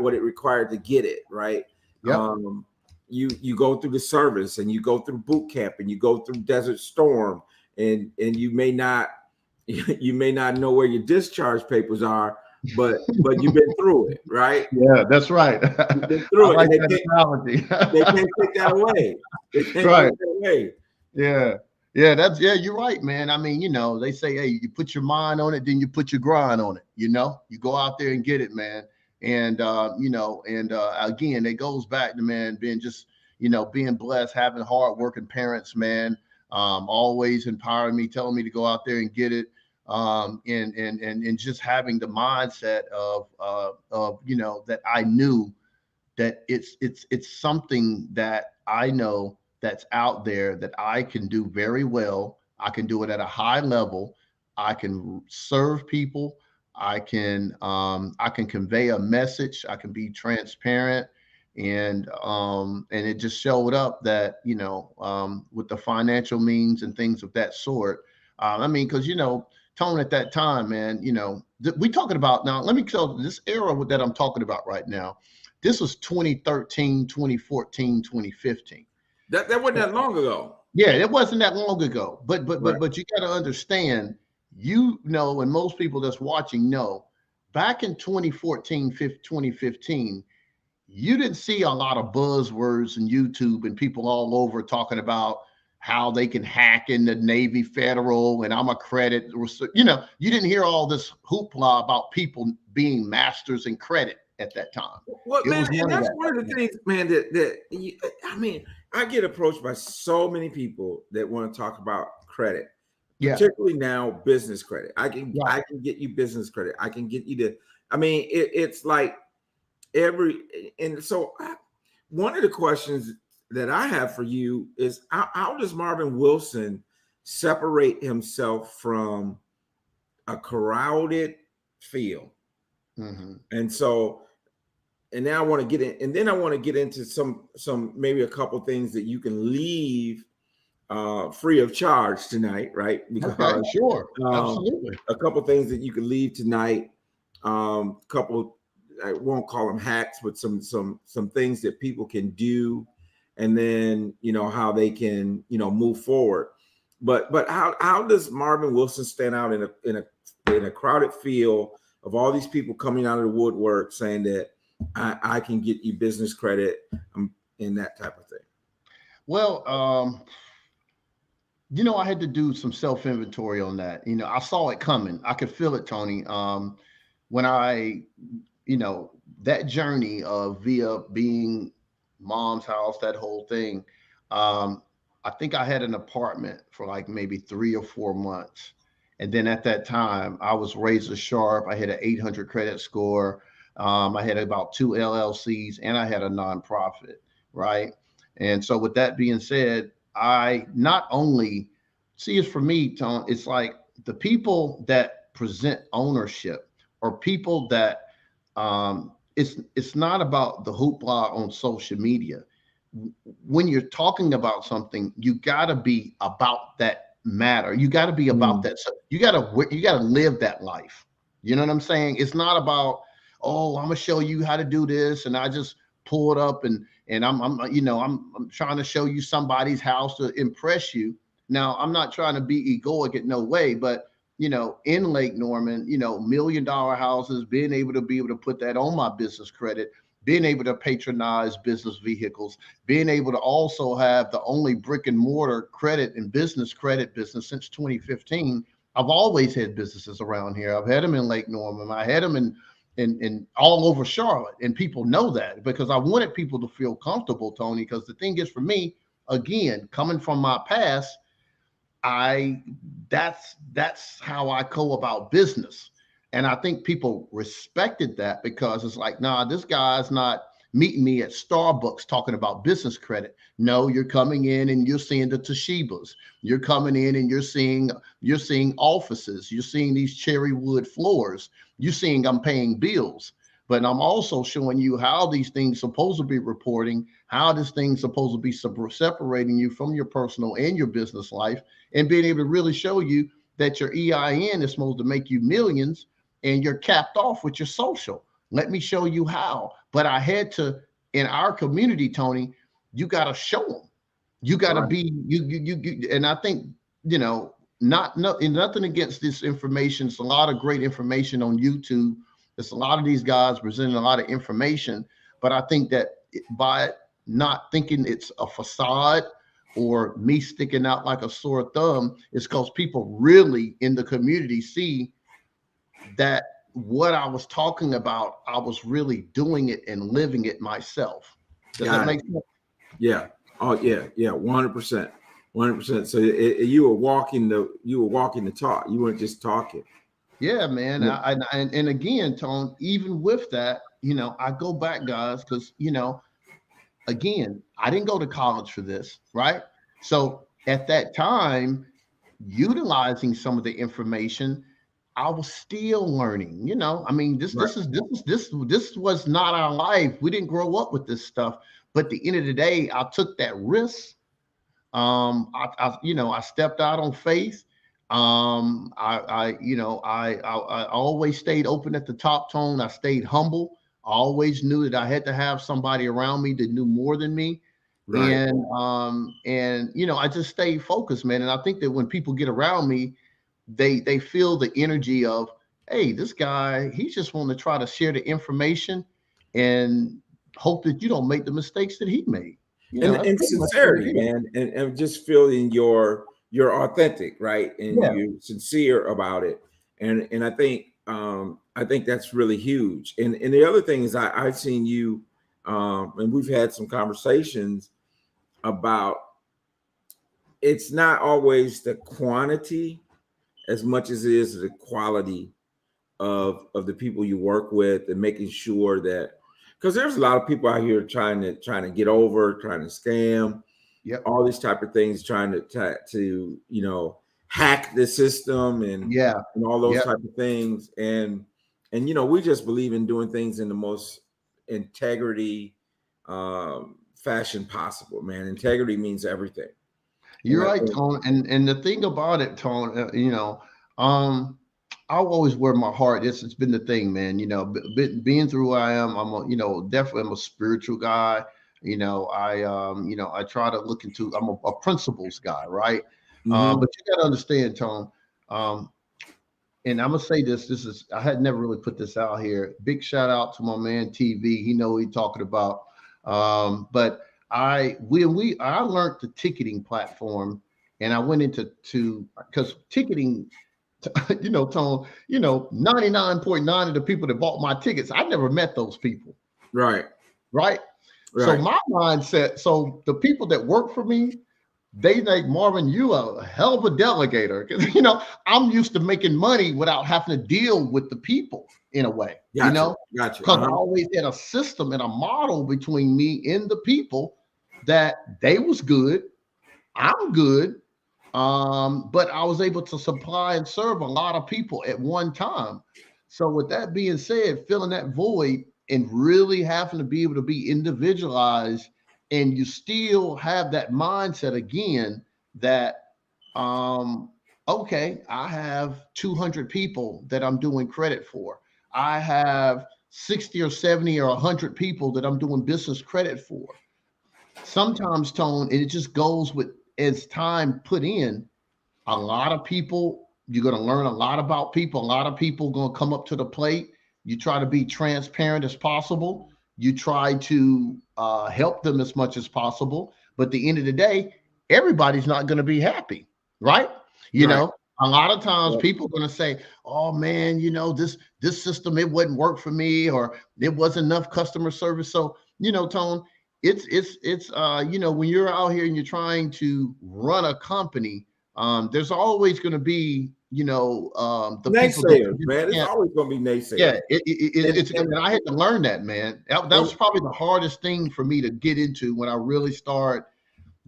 what it required to get it, right? Yep. Um, you go through the service and you go through boot camp and you go through Desert Storm, and you may not you may not know where your discharge papers are, but you've been through it, right? Yeah, that's right. You've been I through it, like and that analogy. they can't take that away. They can't Right. take that away. Yeah. Yeah, you're right, man. I mean, they say, hey, you put your mind on it, then you put your grind on it. You go out there and get it, man. And again, it goes back to, man, being just, being blessed, having hard working parents, man. Always empowering me, telling me to go out there and get it. And just having the mindset of that I knew that it's something that I know that's out there that I can do very well. I can do it at a high level. I can serve people. I can convey a message. I can be transparent, and it just showed up that with the financial means and things of that sort. I mean, because Tone, at that time, man, we talking about now. Let me tell this era that I'm talking about right now. This was 2013, 2014, 2015. That wasn't that long ago, Yeah, it wasn't that long ago. But but right? but but you got to understand, and most people that's watching know, back in 2014, 2015, you didn't see a lot of buzzwords in YouTube and people all over talking about how they can hack in the Navy Federal and I'm a credit. You didn't hear all this hoopla about people being masters in credit at that time. Well, It man, was and none of that's that one back of the then. things, man. I mean, I get approached by so many people that want to talk about credit, Yeah, particularly now business credit. right. I can get you business credit. I can get you to. I mean, it's like and so one of the questions that I have for you is how does Marvin Wilson separate himself from a crowded field? Hmm. And so, and now I want to get in, and then I want to get into some maybe a couple things that you can leave free of charge tonight, right? Okay, Because sure. um, Absolutely. a couple things that you can leave tonight, couple, I won't call them hacks, but some things that people can do, and then how they can move forward. But how does Marvin Wilson stand out in a crowded field of all these people coming out of the woodwork saying that I can get you business credit, and that type of thing? Well, I had to do some self inventory on that. I saw it coming. I could feel it, Tony. When you know, that journey of via being mom's house, that whole thing. Um, I think I had an apartment for like maybe 3 or 4 months. And then at that time, I was razor sharp. I had an 800 credit score. I had about two LLCs and I had a nonprofit, right? And so, with that being said, I not only see it for me, Tom, it's like the people that present ownership or people that it's not about the hoopla on social media. When you're talking about something, you got to be about that matter. You got to be about Mm. that. So you got to live that life. You know what I'm saying? It's not about, oh, I'm gonna show you how to do this, and I just pull it up and I'm trying to show you somebody's house to impress you. Now, I'm not trying to be egoic in no way, but in Lake Norman, $1 million houses, being able to put that on my business credit, being able to patronize business vehicles, being able to also have the only brick and mortar credit and business credit business since 2015. I've always had businesses around here. I've had them in Lake Norman. I had them in and all over Charlotte, and people know that because I wanted people to feel comfortable, Tony. Because the thing is, for me, again, coming from my past, I that's how I go about business. And I think people respected that because it's like, nah, this guy's not meeting me at Starbucks talking about business credit. No, you're coming in and you're seeing the Toshibas. You're coming in and you're seeing offices. You're seeing these cherry wood floors. You're seeing I'm paying bills. But I'm also showing you how these things supposed to be reporting, how this thing's supposed to be separating you from your personal and your business life, and being able to really show you that your EIN is supposed to make you millions and you're capped off with your social. Let me show you how. But I had to, in our community, Tony, you got to show them. You got to Right. be, and I think, nothing against this information. It's a lot of great information on YouTube. There's a lot of these guys presenting a lot of information, but I think that by not thinking it's a facade or me sticking out like a sore thumb, it's because people really in the community see that what I was talking about, I was really doing it and living it myself. Does that Got it. make sense? Yeah. Oh yeah. Yeah. 100%. 100%. So you were walking the talk. You weren't just talking. Yeah, man. Yeah. And again, Tone, even with that, I go back, guys, because, again, I didn't go to college for this, right? So at that time, utilizing some of the information, I was still learning. I mean, Right. this was not our life. We didn't grow up with this stuff. But at the end of the day, I took that risk. I stepped out on faith. I always stayed open at the top, Tone. I stayed humble. I always knew that I had to have somebody around me that knew more than me. Right. And I just stayed focused, man. And I think that when people get around me, they feel the energy of, hey, this guy, he's just wanting to try to share the information and hope that you don't make the mistakes that he made. That's And pretty much what it sincerity, is. man, and just feeling you're authentic, right, and Yeah. you're sincere about it, and I think that's really huge. And the other thing is I've seen you, and we've had some conversations about it's not always the quantity as much as it is the quality of the people you work with, and making sure that, because there's a lot of people out here trying to get over, trying to scam, Yep. all these type of things, trying to hack the system Yeah. and all those Yep. type of things. And we just believe in doing things in the most integrity fashion possible, man. Integrity means everything. And You're I right, think, Tone. And the thing about it, Tone, I'll always wear my heart. It's been the thing, man. Being through who I am, definitely I'm a spiritual guy. I try to look into. I'm a principles guy, right? mhm, But you got to understand, Tone. Um, and I'm gonna say this. I had never really put this out here. Big shout out to my man TV. He know what he's talking about. But I learned the ticketing platform, and I went into because ticketing, Tone, 99.9 of the people that bought my tickets, I never met those people, right, right? So right, my mindset, so the people that work for me, they think, Marvin, you a hell of a delegator. Because I'm used to making money without having to deal with the people in a way, gotcha, gotcha, because I always had a system and a model between me and the people that they was good, I'm good. But I was able to supply and serve a lot of people at one time. So with that being said, filling that void and really having to be able to be individualized, and you still have that mindset again that okay, I have 200 people that I'm doing credit for. I have 60 or 70 or 100 people that I'm doing business credit for. Sometimes, Tone, and it just goes with as time put in, a lot of people, you're going to learn a lot about people. A lot of people going to come up to the plate. You try to be transparent as possible. You try to help them as much as possible. But at the end of the day, everybody's not going to be happy, right? You right, know, A lot of times Yeah. people are going to say, oh man, this system, it wouldn't work for me, or there wasn't enough customer service. So, Tone, it's when you're out here and you're trying to run a company, there's always going to be, the people that Naysayers, you just man. It's can't. always going to be Yeah, naysayers. it's And and I had to learn that, man. That and was probably the hardest thing for me to get into when I really started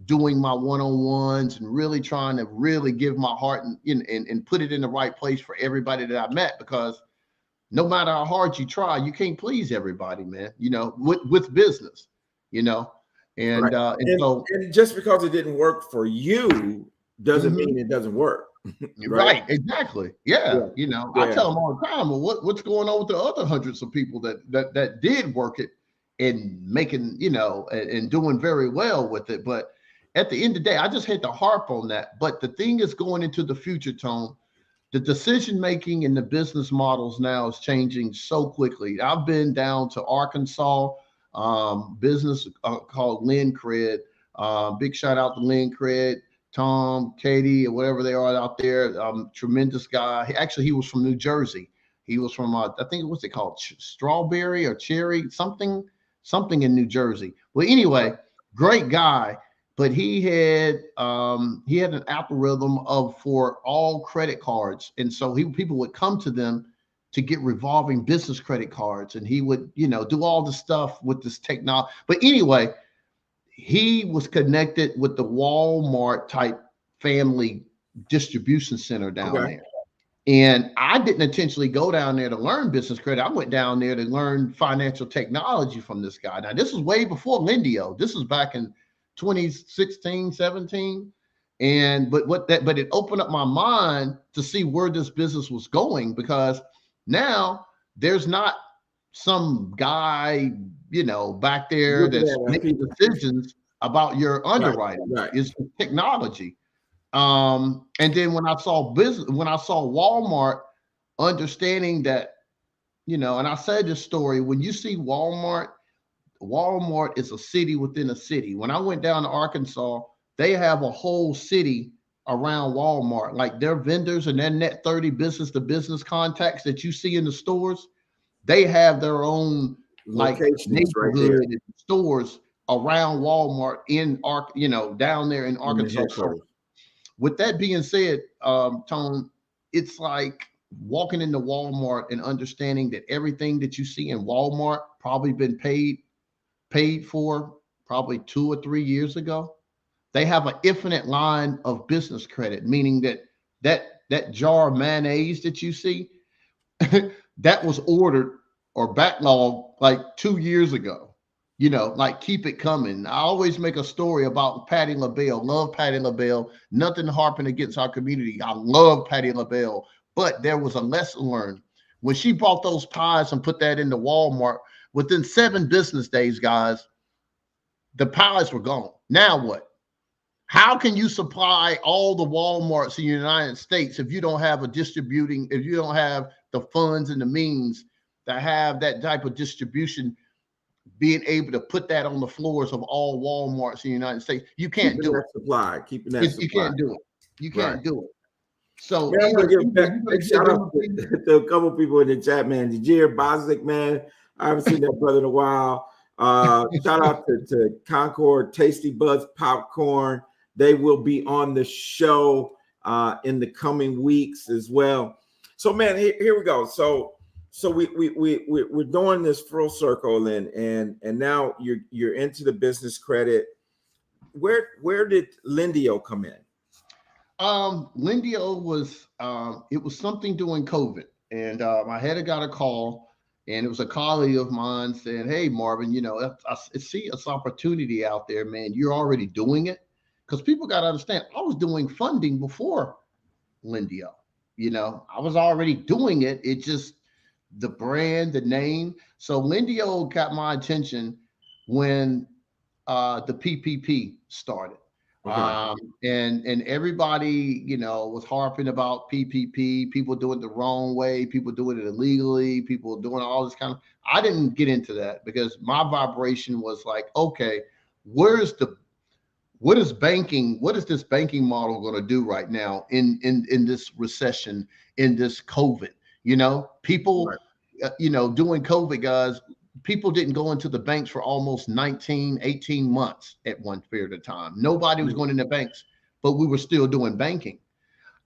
doing my one-on-ones and really trying to really give my heart and put it in the right place for everybody that I met, because no matter how hard you try, you can't please everybody, man, with business, you know, right. and And so. and just because it didn't work for you doesn't Mhm. mean it doesn't work. Right? Right, exactly. Yeah, Yeah. I Yeah. tell them all the time, well, what's going on with the other hundreds of people that did work it and making, and doing very well with it. But at the end of the day, I just had to harp on that. But the thing is, going into the future, Tone, the decision making and the business models now is changing so quickly. I've been down to Arkansas, business called Lynn Cred. Big shout out to Lynn Cred, Tom, Katie, or whatever they are out there. Tremendous guy. Actually, he was from New Jersey. He was from I think what's it called, Strawberry or Cherry, something in New Jersey. Well, anyway, great guy, but he had an algorithm of for all credit cards, and so people would come to them to get revolving business credit cards, and he would do all the stuff with this technology. But anyway, he was connected with the Walmart type family distribution center down Okay. there. And I didn't intentionally go down there to learn business credit. I went down there to learn financial technology from this guy. Now, this was way before Lindio. This was back in 2016, 17. And but it opened up my mind to see where this business was going, because now there's not some guy, back there Looking that's at making people. decisions about your Right. underwriting. Right. It's technology. And then when I saw Walmart understanding that, and I said this story, when you see Walmart is a city within a city. When I went down to Arkansas, they have a whole city around Walmart, like their vendors and their net 30 business to business contacts that you see in the stores. They have their own like Locations right there neighborhood and stores around Walmart down there in in the Arkansas. So headquarters. with that being said, Tone, it's like walking into Walmart and understanding that everything that you see in Walmart probably been paid for probably 2 or 3 years ago. They have an infinite line of business credit, meaning that jar of mayonnaise that you see, that was ordered or backlogged like 2 years ago. Like keep it coming. I always make a story about Patty LaBelle. Love Patty LaBelle. Nothing harping against our community. I love Patty LaBelle. But there was a lesson learned. When she bought those pies and put that into Walmart, within 7 business days, guys, the pies were gone. Now what? How can you supply all the Walmarts in the United States if you don't have if you don't have the funds and the means to have that type of distribution, being able to put that on the floors of all Walmarts in the United States? You can't Keeping do that it. supply. Keeping that You supply. can't do it. You Right. can't do it. So Man, I'm gonna give you're big going to give shout them out a big. to a couple people in the chat, man. Jajir Bosnick, man. I haven't seen that brother in a while. Shout out to Concord Tasty Buds Popcorn. They will be on the show in the coming weeks as well. So, man, here we go. So we're doing this full circle, and now you're into the business credit. Where did Lindio come in? Lindio was it was something during COVID, and I had got a call, and it was a colleague of mine saying, "Hey, Marvin, I see this opportunity out there, man. You're already doing it." Because people got to understand, I was doing funding before Lindio. I was already doing it. It just the brand, the name. So Lindio got my attention when the PPP started. Okay. And everybody, was harping about PPP, people doing it the wrong way, people doing it illegally, people doing all this kind of. I didn't get into that because my vibration was like, okay, where's the what is this banking model going to do right now in this recession, in this COVID? People, Right. doing COVID, guys, people didn't go into the banks for almost 19, 18 months at one period of time. Nobody was Mm. going in the banks, but we were still doing banking.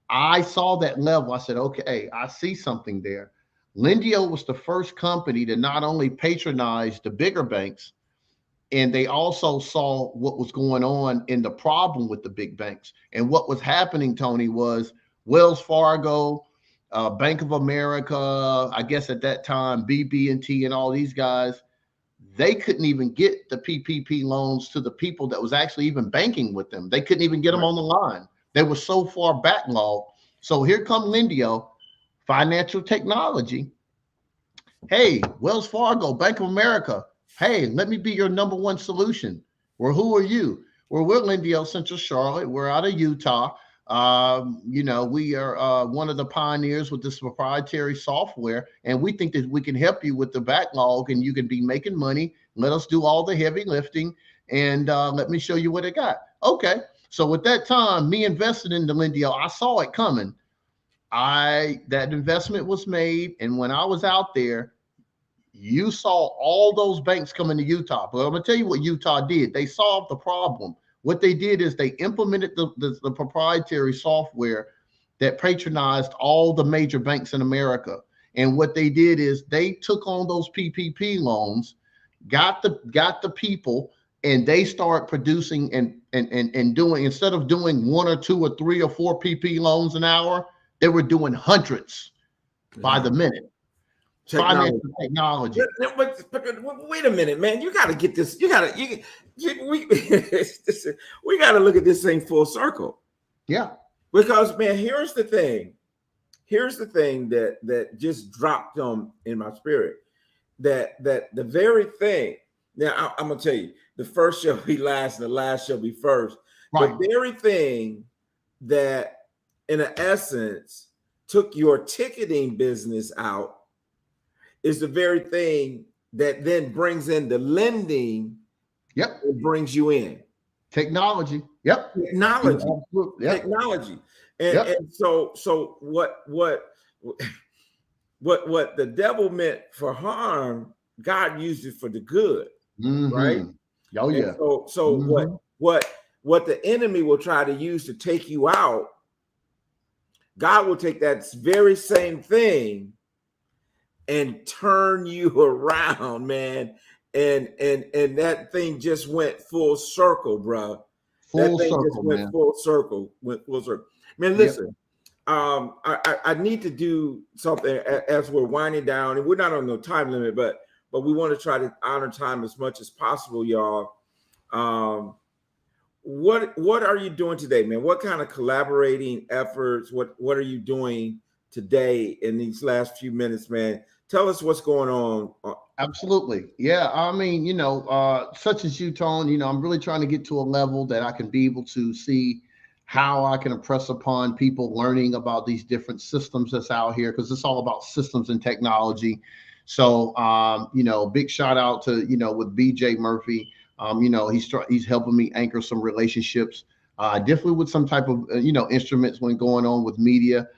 I saw that level. I said, okay, I see something there. Lendio was the first company to not only patronize the bigger banks, and they also saw what was going on in the problem with the big banks. And what was happening, Tony, was Wells Fargo, Bank of America, I guess at that time, BB&T and all these guys, they couldn't even get the PPP loans to the people that was actually even banking with them. They couldn't even get them Right. on the line. They were so far backlogged. So here come Lendio, financial technology. Hey, Wells Fargo, Bank of America. Hey, let me be your number one solution. Well, who are you? Well, we're Lendio Central Charlotte. We're out of Utah. We are one of the pioneers with this proprietary software, and we think that we can help you with the backlog, and you can be making money. Let us do all the heavy lifting, and let me show you what it got. Okay. So at that time, me invested in the Lendio, I saw it coming. That investment was made, and when I was out there, you saw all those banks coming to Utah. But I'm gonna tell you what Utah did. They solved the problem. What they did is they implemented the proprietary software that patronized all the major banks in America. And what they did is they took on those PPP loans, got the people, and they start producing and doing, instead of doing one or two or three or four PP loans an hour, they were doing hundreds by Yeah. the minute. Technology. Financial technology. But wait a minute, man. You got to get this. We got to look at this thing full circle. Yeah. Because, man, here's the thing. Here's the thing that just dropped on in my spirit. That the very thing. Now I'm gonna tell you, the first shall be last, and the last shall be first. Right. The very thing that, in essence, took your ticketing business out is the very thing that then brings in the lending. Yep. It brings you in Technology. Yep. technology, Yep. technology, and Yep. so what the devil meant for harm, God used it for the good, right? Mm-hmm. Oh And yeah. so Mm-hmm. what the enemy will try to use to take you out, God will take that very same thing and turn you around, man. And that thing just went full circle, bro. That Full thing just circle, went man. full circle, went full circle. Man, Yep. listen, I need to do something as we're winding down, and we're not on no time limit, but we want to try to honor time as much as possible, y'all. Um, what are you doing today, man? What kind of collaborating efforts? What are you doing today in these last few minutes, man? Tell us what's going on. Absolutely. Yeah. I mean, such as you, Tone, I'm really trying to get to a level that I can be able to see how I can impress upon people learning about these different systems that's out here, because it's all about systems and technology. So, big shout out to, with BJ Murphy. He's helping me anchor some relationships, definitely with some type of, instruments when going on with media.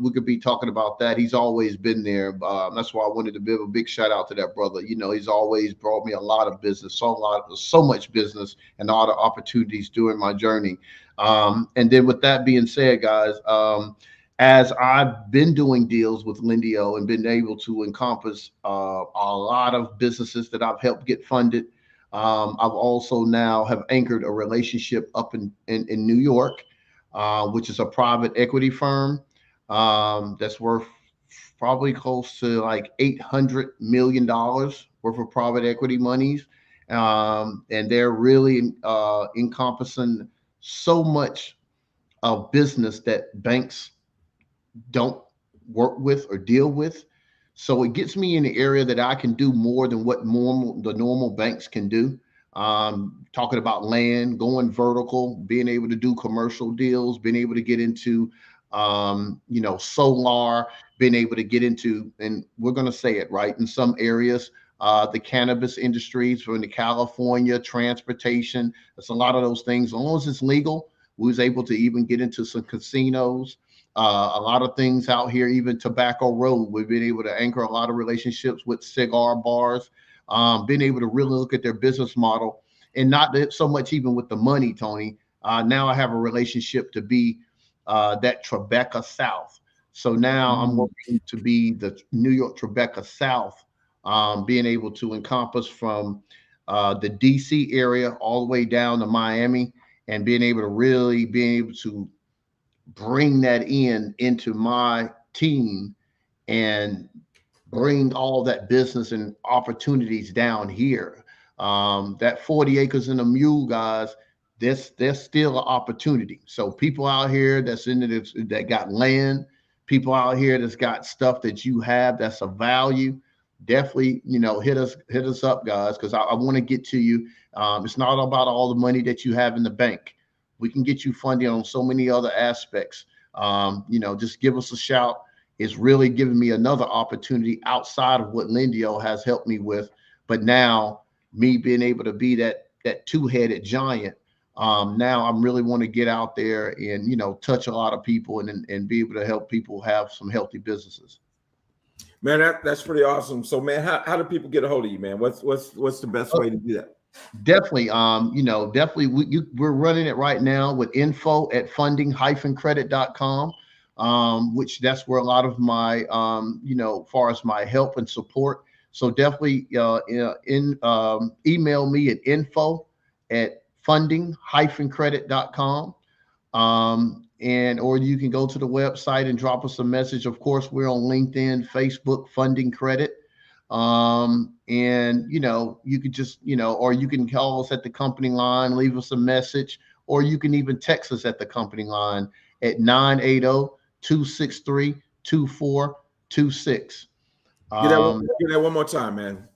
We could be talking about that. He's always been there. That's why I wanted to give a big shout out to that brother. He's always brought me a lot of business, so much business, and a lot of opportunities during my journey. And then with that being said, guys, as I've been doing deals with Lendio and been able to encompass a lot of businesses that I've helped get funded, I've also now have anchored a relationship up in New York, which is a private equity firm that's worth probably close to like $800 million worth of private equity monies. And they're really encompassing so much of business that banks don't work with or deal with. So it gets me in the area that I can do more than what the normal banks can do. Talking about land, going vertical, being able to do commercial deals, being able to get into, solar, being able to get into, and we're going to say it right, in some areas, the cannabis industries from the California transportation. It's a lot of those things. As long as it's legal, we was able to even get into some casinos. A lot of things out here, even Tobacco Road. We've been able to anchor a lot of relationships with cigar bars, been able to really look at their business model and not so much even with the money, Tony. Now I have a relationship to be that Tribeca South. So now I'm working to be the New York Tribeca South, being able to encompass from the DC area all the way down to Miami, and being able to really be able to bring that into my team and bring all that business and opportunities down here. That 40 acres and a mule, guys, there's still an opportunity. So people out here that's in it that got land, people out here that's got stuff that you have that's of value, definitely, hit us up, guys, because I want to get to you. It's not about all the money that you have in the bank. We can get you funding on so many other aspects. Just give us a shout. It's really giving me another opportunity outside of what Lindio has helped me with. But now me being able to be that two-headed giant, now I'm really want to get out there and, touch a lot of people and be able to help people have some healthy businesses. Man, that's pretty awesome. So, man, how do people get a hold of you, man? What's the best way to do that? Definitely. Definitely we're running it right now with info@funding-credit.com, which that's where a lot of my, far as my help and support. So definitely email me at info@funding-credit.com. Or you can go to the website and drop us a message. Of course, we're on LinkedIn, Facebook, Funding Credit. You could just, or you can call us at the company line, leave us a message, or you can even text us at the company line at 980-263-2426. Get that one more time, man.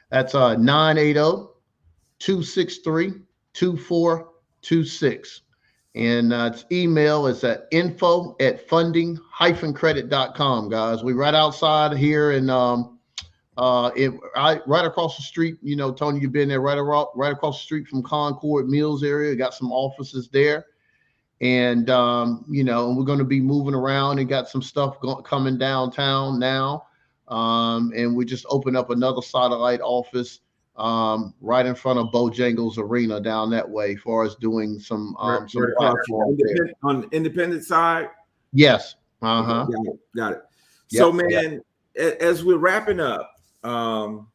That's 980-263-2426. And its email is at info@funding-credit.com, guys. We right outside here in right across the street. Tony, you've been there, right across the street from Concord Mills area. Got some offices there, and and we're going to be moving around and got some stuff coming downtown now. And we just opened up another satellite office right in front of Bojangles Arena down that way, as far as doing some on the independent side. Yes. Got it. So, man, as we're wrapping up, and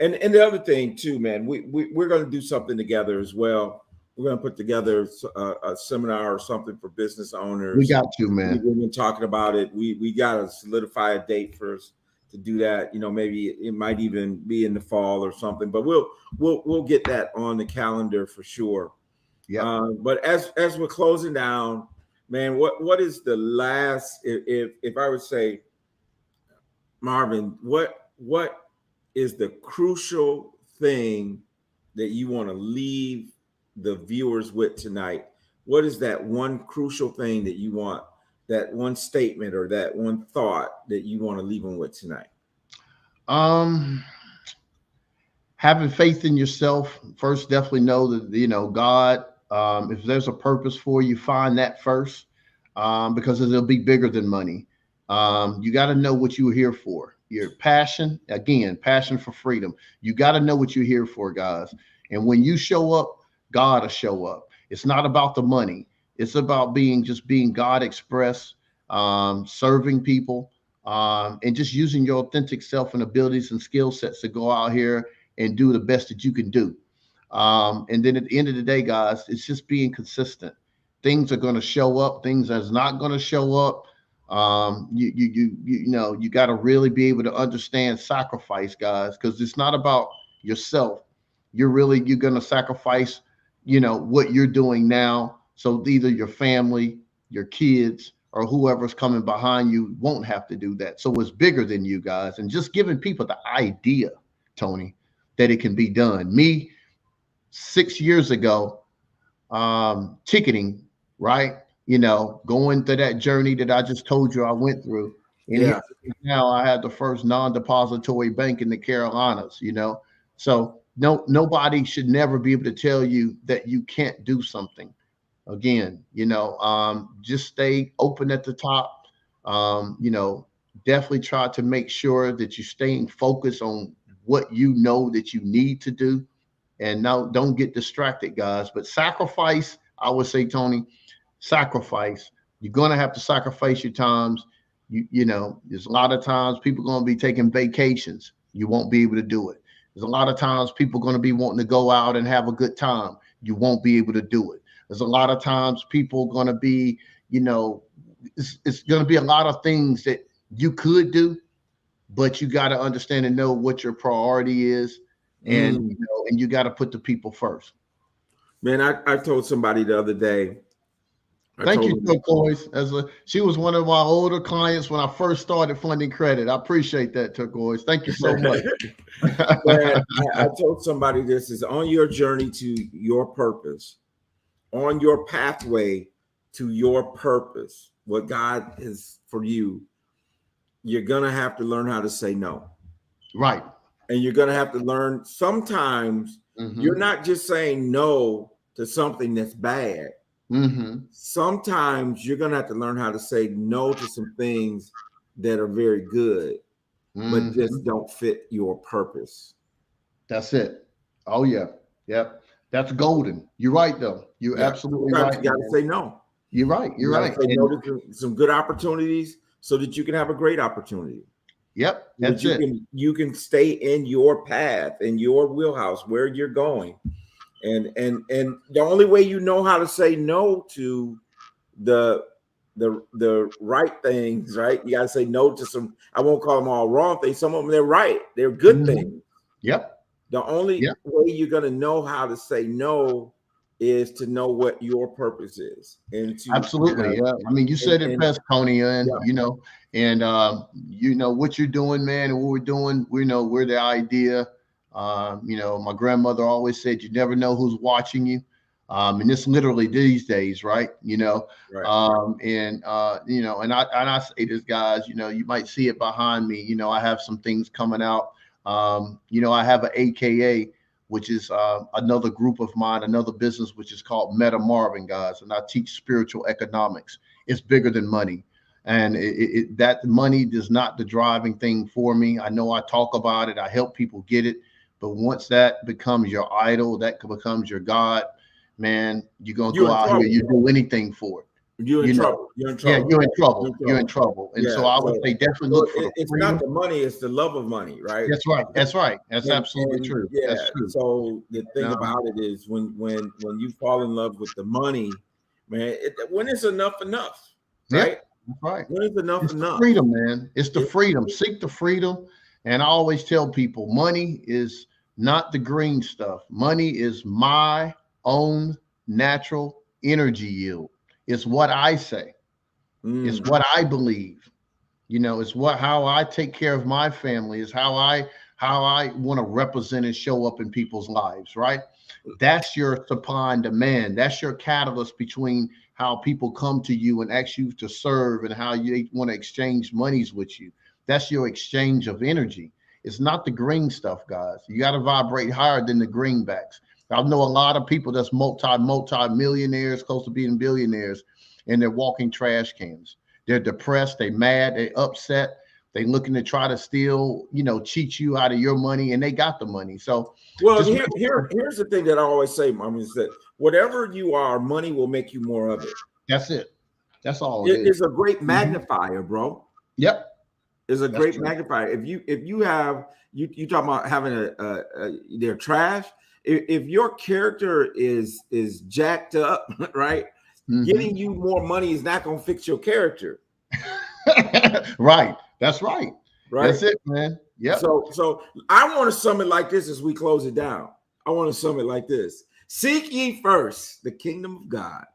the other thing too, man, we're going to do something together as well. We're going to put together a seminar or something for business owners. We got you, man. We've been talking about it. We got to solidify a date first to do that. Maybe it might even be in the fall or something, but we'll get that on the calendar for sure. Yeah. But as we're closing down, man, what is the last, if I would say, Marvin, what is the crucial thing that you want to leave the viewers with tonight? What is that one crucial thing that you want, that one statement or that one thought that you want to leave them with tonight? Having faith in yourself first. Definitely know that, God, if there's a purpose for you, find that first, because it'll be bigger than money. You got to know what you were here for. Your passion for freedom. You got to know what you're here for, guys. And when you show up, God will show up. It's not about the money. It's about being God express, serving people, and just using your authentic self and abilities and skill sets to go out here and do the best that you can do. And then at the end of the day, guys, it's just being consistent. Things are going to show up. Things that's not going to show up. You got to really be able to understand sacrifice, guys, because it's not about yourself. You're going to sacrifice, what you're doing now. So either your family, your kids, or whoever's coming behind you won't have to do that. So it's bigger than you, guys. And just giving people the idea, Tony, that it can be done. Me, 6 years ago, ticketing, right? Going through that journey that I just told you I went through. And here Yeah. now I have the first non-depository bank in the Carolinas, So nobody should never be able to tell you that you can't do something. Again, just stay open at the top. Definitely try to make sure that you're staying focused on what you know that you need to do. And now don't get distracted, guys. But sacrifice, I would say, Tony, sacrifice. You're gonna have to sacrifice your times. There's a lot of times people are gonna be taking vacations. You won't be able to do it. There's a lot of times people are gonna be wanting to go out and have a good time. You won't be able to do it. There's a lot of times people are gonna be, it's gonna be a lot of things that you could do, but you got to understand and know what your priority is, and Mm. and you got to put the people first. Man, I told somebody the other day. Thank you, Turquoise. She was one of my older clients when I first started funding credit. I appreciate that, Turquoise. Thank you so much. Man, I told somebody this is on your journey to your purpose, on your pathway to your purpose, what God is for you. You're gonna have to learn how to say no. Right. And you're gonna have to learn sometimes you're not just saying no to something that's bad. Sometimes you're gonna have to learn how to say no to some things that are very good, but just don't fit your purpose. That's it. Oh yeah. Yep. That's golden. You're right though. You're absolutely Sometimes right. you gotta say no. You're right. You're right. Say no to some good opportunities so that you can have a great opportunity. Yep. That's it. You can stay in your path, in your wheelhouse, where you're going. And the only way you know how to say no to the right things, right? You gotta say no to some, I won't call them all wrong things. Some of them they're right, they're good things. Yep. The only way you're gonna know how to say no is to know what your purpose is. And to absolutely, yeah. I mean, you said it best, Tony, and what you're doing, man, and what we're doing. We're the idea. My grandmother always said, "You never know who's watching you," and it's literally these days, right? Right. And I say this, guys. You might see it behind me. I have some things coming out. I have an AKA, which is another group of mine, another business, which is called Marvin, guys. And I teach spiritual economics. It's bigger than money. And that money is not the driving thing for me. I know I talk about it. I help people get it. But once that becomes your idol, that becomes your God, man, you're going to go out here, you do anything for it. You're in trouble. You're in trouble. Yeah, you're in trouble. You're in trouble. And so I would say definitely look for the it's freedom. not the money, it's the love of money, right? That's right. That's right. That's absolutely true. Yeah. That's true. So the thing about it is when you fall in love with the money, man, when it's enough, right? That's right. When it's enough, it's the freedom, man. It's the freedom. Seek the freedom. And I always tell people, money is not the green stuff. Money is my own natural energy yield. It's what I say. It's what I believe. It's how I take care of my family. Is how I want to represent and show up in people's lives. Right. That's your supply and demand. That's your catalyst between how people come to you and ask you to serve and how you want to exchange monies with you. That's your exchange of energy. It's not the green stuff, guys. You got to vibrate higher than the greenbacks. I know a lot of people that's multi-millionaires, close to being billionaires, and they're walking trash cans. They're depressed, they mad, they upset, they looking to try to steal, cheat you out of your money, and they got the money. So, well, here's the thing that I always say, Mom, is that whatever you are, money will make you more of it. That's it. That's all it is. It's a great magnifier, bro. Yep. It's a great magnifier. If you have you talking about having their trash. If your character is jacked up, right? Getting you more money is not going to fix your character. Right. That's right. Right. That's it, man. Yeah. So I want to sum it like this as we close it down. I want to sum it like this: seek ye first the kingdom of God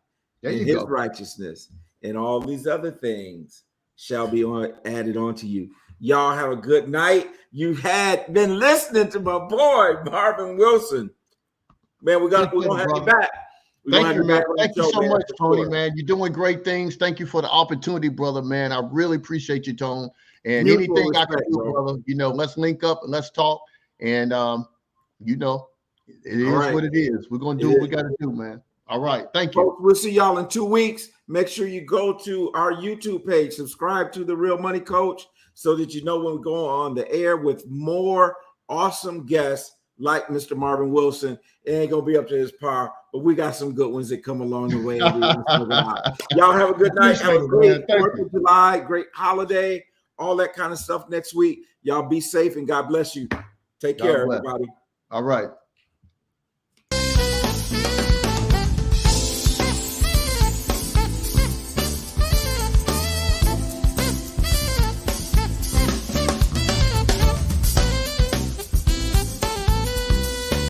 and his righteousness, and all these other things shall be added onto you. Y'all have a good night. You had been listening to my boy Marvin Wilson. Man, we're gonna have you back. We're gonna Thank have you, you man. back on the Thank you show, so man, much, for Tony, sure. man. You're doing great things. Thank you for the opportunity, brother, man. I really appreciate you, Tone. And Mutual anything I can respect, do, bro. brother, let's link up and let's talk. And it All is right. what it is. We're gonna It do what we is. gotta do, man. All right. Thank you. Folks, we'll see y'all in 2 weeks. Make sure you go to our YouTube page, subscribe to The Real Money Coach, so that you know when we go on the air with more awesome guests like Mr. Marvin Wilson. It ain't gonna be up to his par, but we got some good ones that come along the way, and we gonna smoke it out. Y'all have a good night. Have Appreciate a it, great man. Thank 4th of July, great holiday, all that kind of stuff next week. Y'all be safe and God bless you. Take God care, bless. everybody. All right.